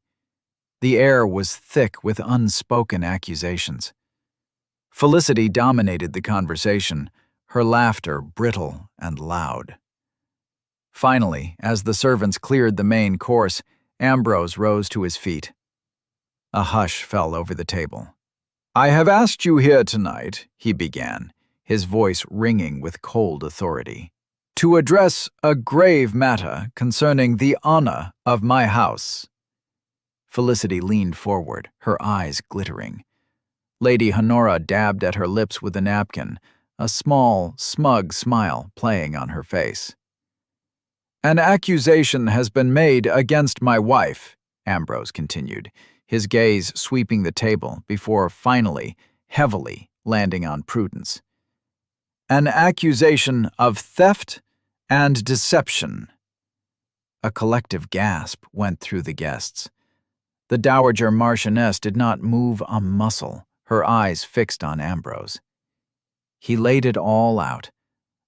The air was thick with unspoken accusations. Felicity dominated the conversation, her laughter brittle and loud. Finally, as the servants cleared the main course, Ambrose rose to his feet. A hush fell over the table. "I have asked you here tonight," he began, his voice ringing with cold authority, "to address a grave matter concerning the honor of my house." Felicity leaned forward, her eyes glittering. Lady Honora dabbed at her lips with a napkin, a small, smug smile playing on her face. "An accusation has been made against my wife," Ambrose continued, his gaze sweeping the table before finally, heavily, landing on Prudence. "An accusation of theft and deception." A collective gasp went through the guests. The Dowager Marchioness did not move a muscle, her eyes fixed on Ambrose. He laid it all out.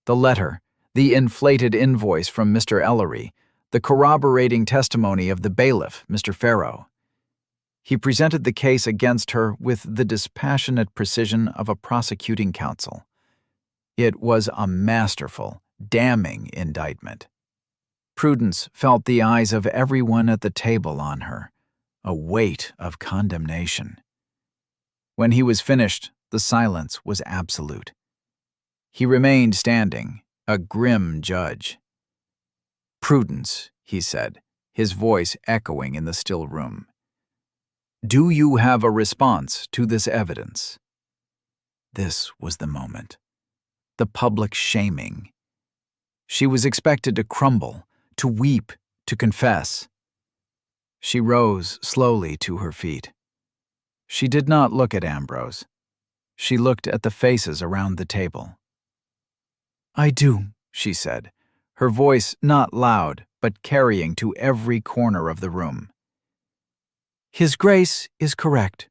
The letter, the inflated invoice from Mr. Ellery, the corroborating testimony of the bailiff, Mr. Farrow. He presented the case against her with the dispassionate precision of a prosecuting counsel. It was a masterful, damning indictment. Prudence felt the eyes of everyone at the table on her, a weight of condemnation. When he was finished, the silence was absolute. He remained standing, a grim judge. "Prudence," he said, his voice echoing in the still room. "Do you have a response to this evidence?" This was the moment. The public shaming. She was expected to crumble, to weep, to confess. She rose slowly to her feet. She did not look at Ambrose. She looked at the faces around the table. "I do," she said, her voice not loud, but carrying to every corner of the room. "His Grace is correct.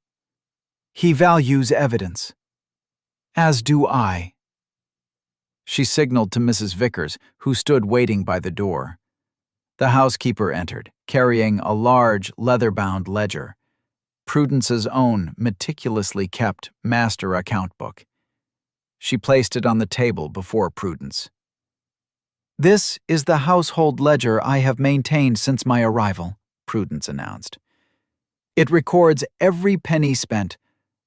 He values evidence. As do I." She signaled to Mrs. Vickers, who stood waiting by the door. The housekeeper entered, carrying a large, leather-bound ledger, Prudence's own meticulously kept master account book. She placed it on the table before Prudence. "This is the household ledger I have maintained since my arrival," Prudence announced. "It records every penny spent,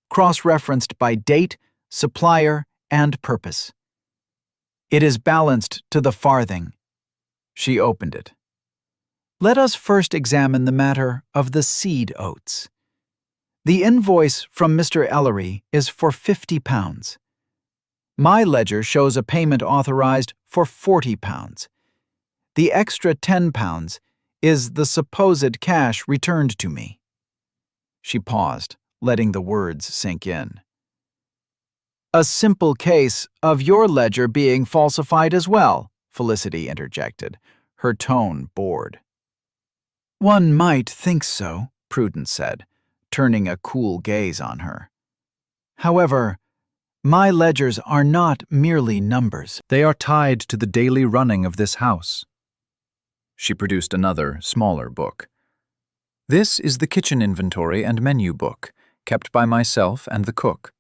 cross-referenced by date, supplier, and purpose. It is balanced to the farthing." She opened it. "Let us first examine the matter of the seed oats. The invoice from Mr. Ellery is for £50. My ledger shows a payment authorized for £40. The extra £10 is the supposed cash returned to me." She paused, letting the words sink in. "A simple case of your ledger being falsified as well," Felicity interjected, her tone bored. "One might think so," Prudence said, turning a cool gaze on her. "However, my ledgers are not merely numbers. They are tied to the daily running of this house." She produced another, smaller book. "This is the kitchen inventory and menu book, kept by myself and the cook.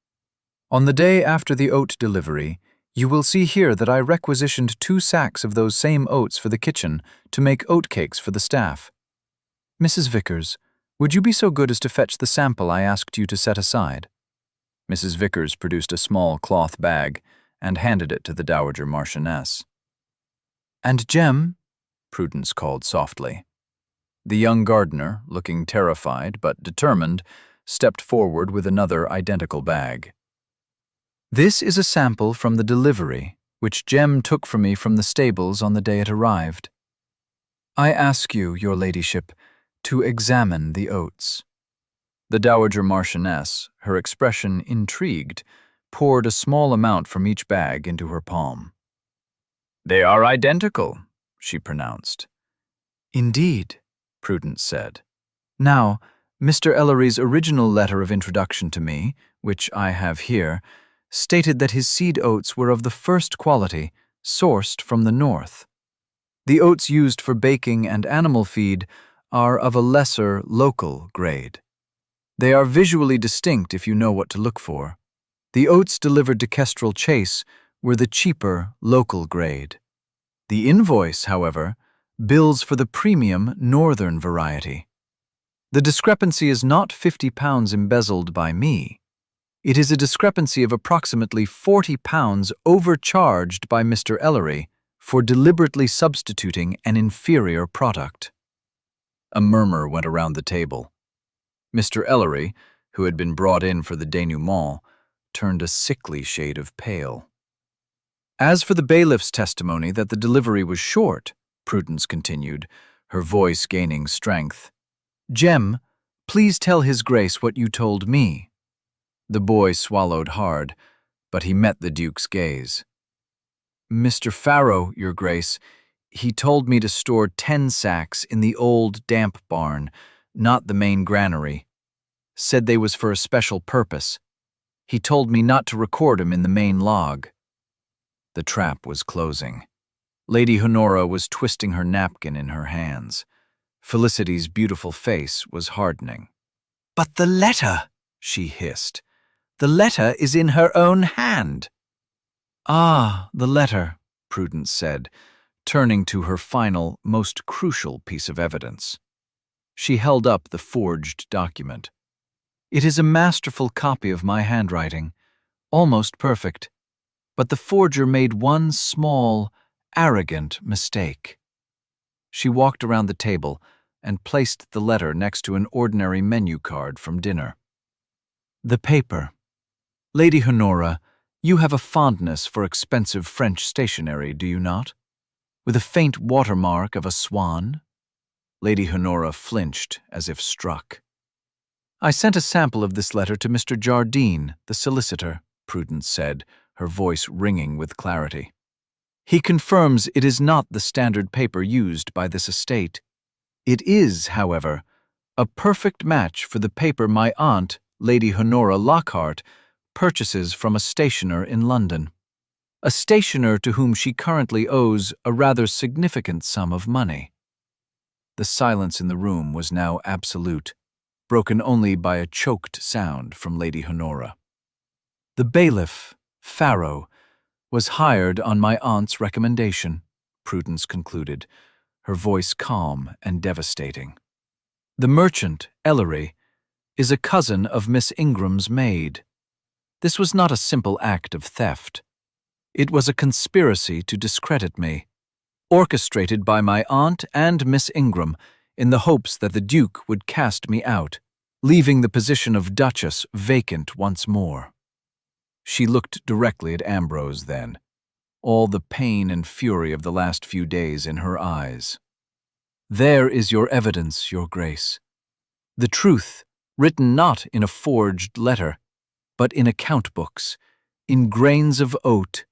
On the day after the oat delivery, you will see here that I requisitioned 2 sacks of those same oats for the kitchen to make oat cakes for the staff. Mrs. Vickers, would you be so good as to fetch the sample I asked you to set aside?" Mrs. Vickers produced a small cloth bag and handed it to the Dowager Marchioness. "And Jem?" Prudence called softly. The young gardener, looking terrified but determined, stepped forward with another identical bag. "This is a sample from the delivery, which Jem took from me from the stables on the day it arrived. I ask you, your ladyship, to examine the oats." The Dowager Marchioness, her expression intrigued, poured a small amount from each bag into her palm. "They are identical," she pronounced. "Indeed," Prudence said. "Now, Mr. Ellery's original letter of introduction to me, which I have here, stated that his seed oats were of the first quality, sourced from the north. The oats used for baking and animal feed are of a lesser, local grade. They are visually distinct if you know what to look for. The oats delivered to Kestrel Chase were the cheaper, local grade. The invoice, however, bills for the premium northern variety. The discrepancy is not £50 embezzled by me. It is a discrepancy of approximately £40 overcharged by Mr. Ellery for deliberately substituting an inferior product." A murmur went around the table. Mr. Ellery, who had been brought in for the denouement, turned a sickly shade of pale. "As for the bailiff's testimony that the delivery was short," Prudence continued, her voice gaining strength, "Jem, please tell His Grace what you told me." The boy swallowed hard, but he met the Duke's gaze. "Mr. Farrow, your Grace, he told me to store 10 sacks in the old damp barn, not the main granary. Said they was for a special purpose. He told me not to record 'em in the main log." The trap was closing. Lady Honora was twisting her napkin in her hands. Felicity's beautiful face was hardening. "But the letter," she hissed. "The letter is in her own hand." "Ah, the letter," Prudence said, turning to her final, most crucial piece of evidence. She held up the forged document. "It is a masterful copy of my handwriting, almost perfect, but the forger made one small, arrogant mistake." She walked around the table and placed the letter next to an ordinary menu card from dinner. "The paper. Lady Honora, you have a fondness for expensive French stationery, do you not? With a faint watermark of a swan?" Lady Honora flinched as if struck. "I sent a sample of this letter to Mr. Jardine, the solicitor," Prudence said, her voice ringing with clarity. "He confirms it is not the standard paper used by this estate. It is, however, a perfect match for the paper my aunt, Lady Honora Lockhart, purchases from a stationer in London. A stationer to whom she currently owes a rather significant sum of money." The silence in the room was now absolute, broken only by a choked sound from Lady Honora. "The bailiff, Farrow, was hired on my aunt's recommendation," Prudence concluded, her voice calm and devastating. "The merchant, Ellery, is a cousin of Miss Ingram's maid. This was not a simple act of theft. It was a conspiracy to discredit me, orchestrated by my aunt and Miss Ingram in the hopes that the Duke would cast me out, leaving the position of Duchess vacant once more." She looked directly at Ambrose then, all the pain and fury of the last few days in her eyes. "There is your evidence, Your Grace. The truth, written not in a forged letter, but in account books, in grains of oat,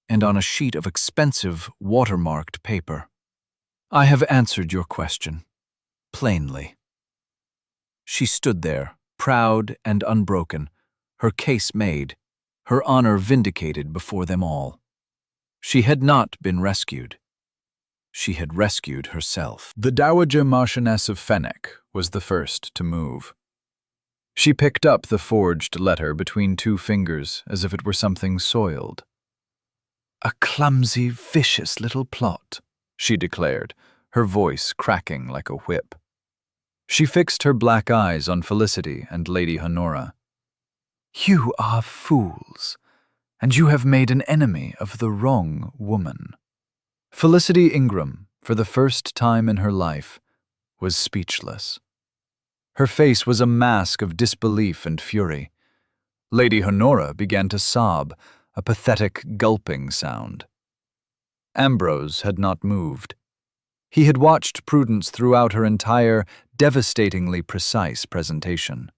and on a sheet of expensive watermarked paper. I have answered your question, plainly." She stood there, proud and unbroken, her case made, her honor vindicated before them all. She had not been rescued. She had rescued herself. The Dowager Marchioness of Fenwick was the first to move. She picked up the forged letter between two fingers as if it were something soiled. "A clumsy, vicious little plot," she declared, her voice cracking like a whip. She fixed her black eyes on Felicity and Lady Honora. "You are fools, and you have made an enemy of the wrong woman." Felicity Ingram, for the first time in her life, was speechless. Her face was a mask of disbelief and fury. Lady Honora began to sob, a pathetic gulping sound. Ambrose had not moved. He had watched Prudence throughout her entire, devastatingly precise presentation.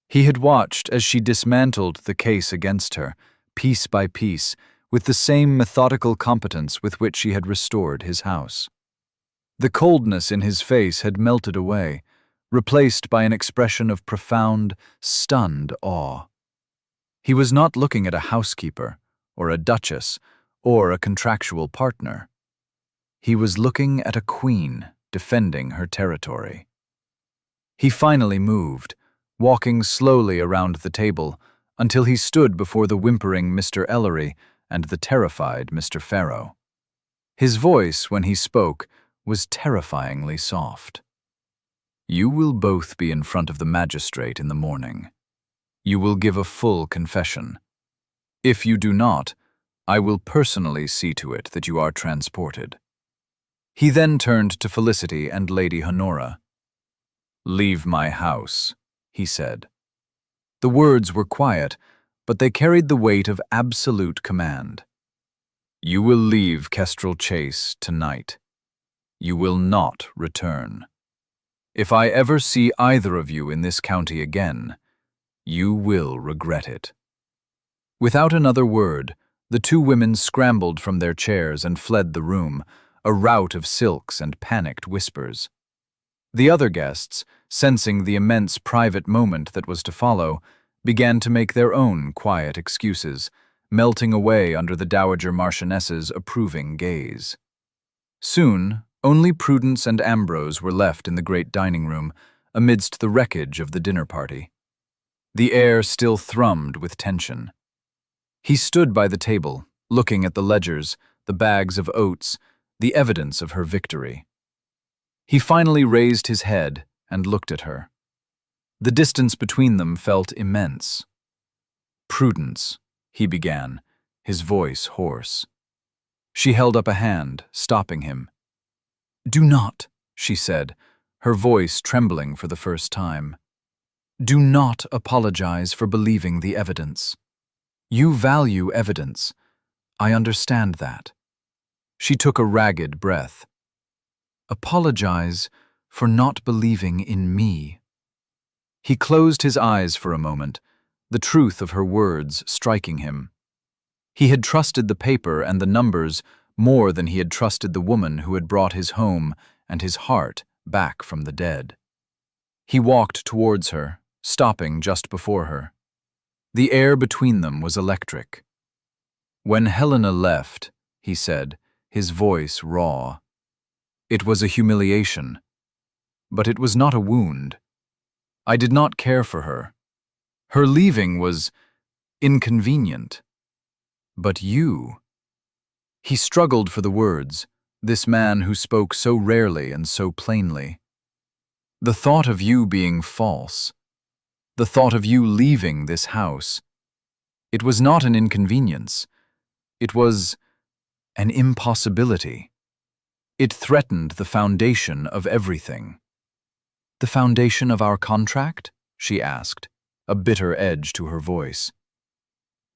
He had watched as she dismantled the case against her, piece by piece, with the same methodical competence with which she had restored his house. The coldness in his face had melted away, replaced by an expression of profound, stunned awe. He was not looking at a housekeeper, or a duchess, or a contractual partner. He was looking at a queen defending her territory. He finally moved, walking slowly around the table until he stood before the whimpering Mr. Ellery and the terrified Mr. Farrow. His voice, when he spoke, was terrifyingly soft. "You will both be in front of the magistrate in the morning. You will give a full confession. If you do not, I will personally see to it that you are transported." He then turned to Felicity and Lady Honora. "Leave my house," he said. The words were quiet, but they carried the weight of absolute command. "You will leave Kestrel Chase tonight. You will not return. If I ever see either of you in this county again, you will regret it." Without another word, the two women scrambled from their chairs and fled the room, a rout of silks and panicked whispers. The other guests, sensing the immense private moment that was to follow, began to make their own quiet excuses, melting away under the Dowager Marchioness's approving gaze. Soon, only Prudence and Ambrose were left in the great dining room, amidst the wreckage of the dinner party. The air still thrummed with tension. He stood by the table, looking at the ledgers, the bags of oats, the evidence of her victory. He finally raised his head and looked at her. The distance between them felt immense. "Prudence," he began, his voice hoarse. She held up a hand, stopping him. "Do not," she said, her voice trembling for the first time. "Do not apologize for believing the evidence. You value evidence. I understand that." She took a ragged breath. "Apologize for not believing in me." He closed his eyes for a moment, the truth of her words striking him. He had trusted the paper and the numbers more than he had trusted the woman who had brought his home and his heart back from the dead. He walked towards her, stopping just before her. The air between them was electric. "When Helena left," he said, his voice raw, "it was a humiliation. But it was not a wound. I did not care for her. Her leaving was inconvenient. But you—" He struggled for the words, this man who spoke so rarely and so plainly. "The thought of you being false, the thought of you leaving this house, it was not an inconvenience. It was an impossibility. It threatened the foundation of everything." "The foundation of our contract?" she asked, a bitter edge to her voice.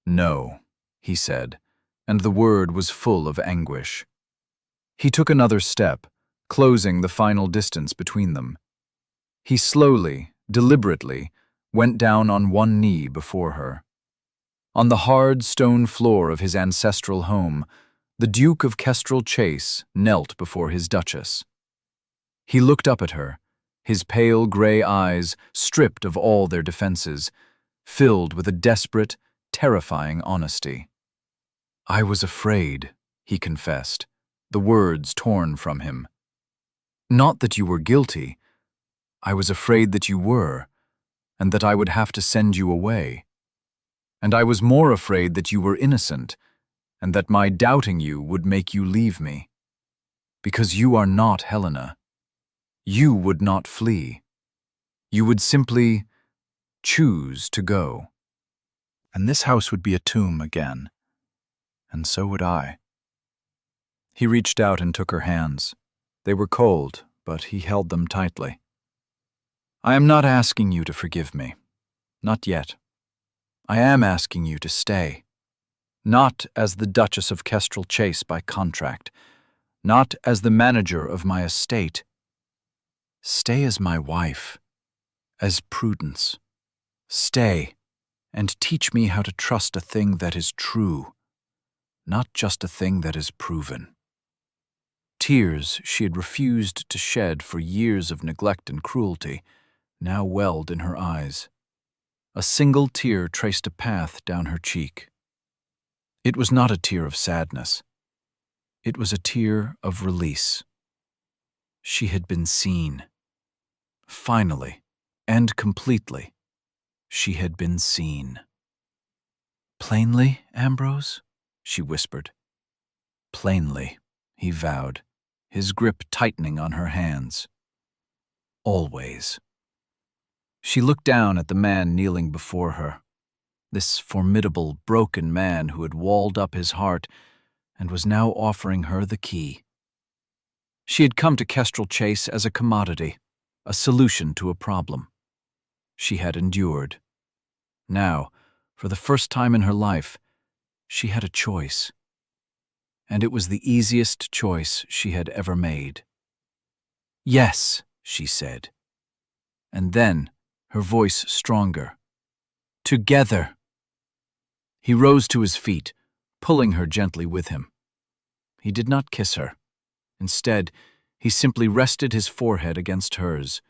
"No," he said, and the word was full of anguish. He took another step, closing the final distance between them. He slowly, deliberately, went down on one knee before her. On the hard stone floor of his ancestral home, the Duke of Kestrel Chase knelt before his Duchess. He looked up at her, his pale gray eyes stripped of all their defenses, filled with a desperate, terrifying honesty. "I was afraid," he confessed, the words torn from him. "Not that you were guilty. I was afraid that you were, and that I would have to send you away. And I was more afraid that you were innocent, and that my doubting you would make you leave me. Because you are not Helena. You would not flee. You would simply choose to go. And this house would be a tomb again. And so would I." He reached out and took her hands. They were cold, but he held them tightly. "I am not asking you to forgive me. Not yet. I am asking you to stay. Not as the Duchess of Kestrel Chase by contract. Not as the manager of my estate. Stay as my wife. As Prudence. Stay, and teach me how to trust a thing that is true. Not just a thing that is proven." Tears she had refused to shed for years of neglect and cruelty now welled in her eyes. A single tear traced a path down her cheek. It was not a tear of sadness. It was a tear of release. She had been seen. Finally, and completely, she had been seen. "Plainly, Ambrose?" she whispered. "Plainly," he vowed, his grip tightening on her hands. "Always." She looked down at the man kneeling before her, this formidable, broken man who had walled up his heart and was now offering her the key. She had come to Kestrel Chase as a commodity, a solution to a problem. She had endured. Now, for the first time in her life, she had a choice. And it was the easiest choice she had ever made. "Yes," she said. And then, her voice stronger. "Together." He rose to his feet, pulling her gently with him. He did not kiss her. Instead, he simply rested his forehead against hers,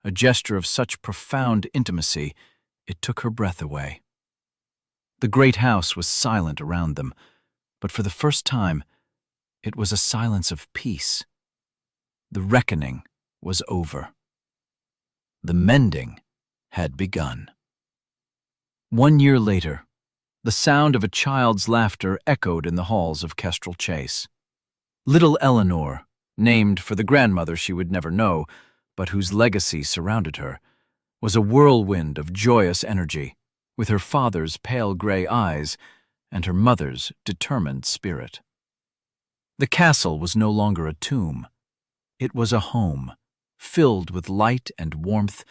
a gesture of such profound intimacy it took her breath away. The great house was silent around them, but for the first time, it was a silence of peace. The reckoning was over. The mending had begun. 1 year later, the sound of a child's laughter echoed in the halls of Kestrel Chase. Little Eleanor, named for the grandmother she would never know, but whose legacy surrounded her, was a whirlwind of joyous energy, with her father's pale gray eyes and her mother's determined spirit. The castle was no longer a tomb. It was a home, filled with light and warmth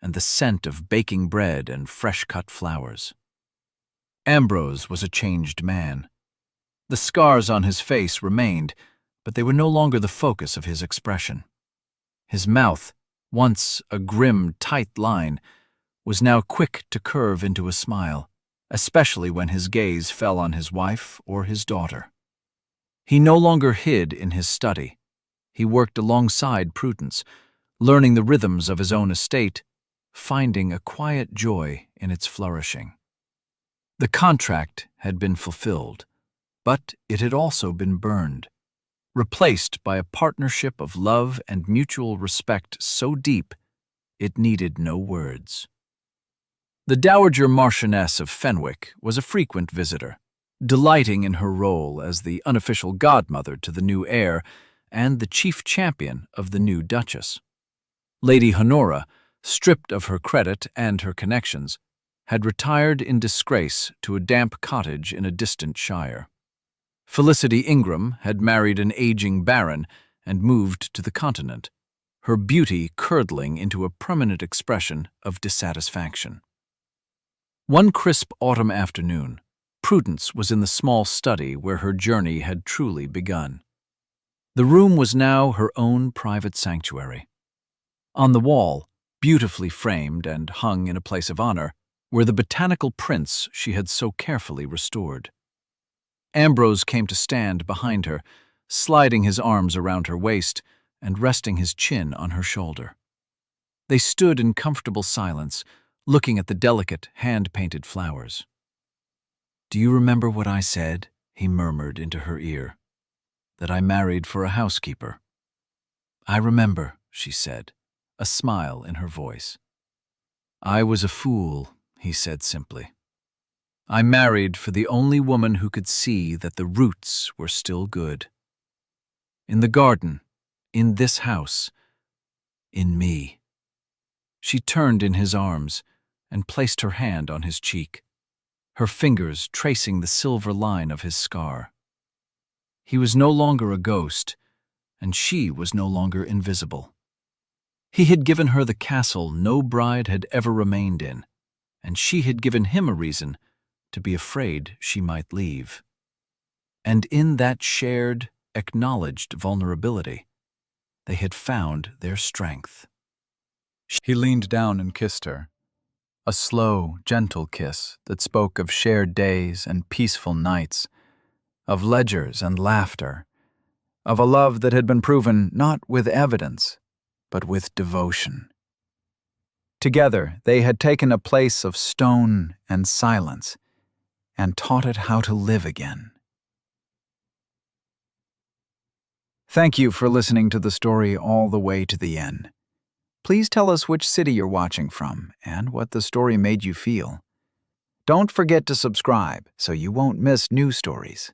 and the scent of baking bread and fresh-cut flowers. Ambrose was a changed man. The scars on his face remained, but they were no longer the focus of his expression. His mouth, once a grim, tight line, was now quick to curve into a smile, especially when his gaze fell on his wife or his daughter. He no longer hid in his study. He worked alongside Prudence, learning the rhythms of his own estate, finding a quiet joy in its flourishing. The contract had been fulfilled, but it had also been burned, replaced by a partnership of love and mutual respect so deep it needed no words. The Dowager Marchioness of Fenwick was a frequent visitor, delighting in her role as the unofficial godmother to the new heir and the chief champion of the new Duchess. Lady Honora, stripped of her credit and her connections, had retired in disgrace to a damp cottage in a distant shire. Felicity Ingram had married an aging baron and moved to the continent, her beauty curdling into a permanent expression of dissatisfaction. One crisp autumn afternoon, Prudence was in the small study where her journey had truly begun. The room was now her own private sanctuary. On the wall, beautifully framed and hung in a place of honor, were the botanical prints she had so carefully restored. Ambrose came to stand behind her, sliding his arms around her waist and resting his chin on her shoulder. They stood in comfortable silence, looking at the delicate, hand-painted flowers. "Do you remember what I said?" he murmured into her ear. "That I married for a housekeeper." "I remember," she said, a smile in her voice. "I was a fool," he said simply. "I married for the only woman who could see that the roots were still good. In the garden, in this house, in me." She turned in his arms and placed her hand on his cheek, her fingers tracing the silver line of his scar. He was no longer a ghost, and she was no longer invisible. He had given her the castle no bride had ever remained in, and she had given him a reason to be afraid she might leave. And in that shared, acknowledged vulnerability, they had found their strength. He leaned down and kissed her, a slow, gentle kiss that spoke of shared days and peaceful nights, of ledgers and laughter, of a love that had been proven not with evidence, but with devotion. Together, they had taken a place of stone and silence and taught it how to live again. Thank you for listening to the story all the way to the end. Please tell us which city you're watching from and what the story made you feel. Don't forget to subscribe so you won't miss new stories.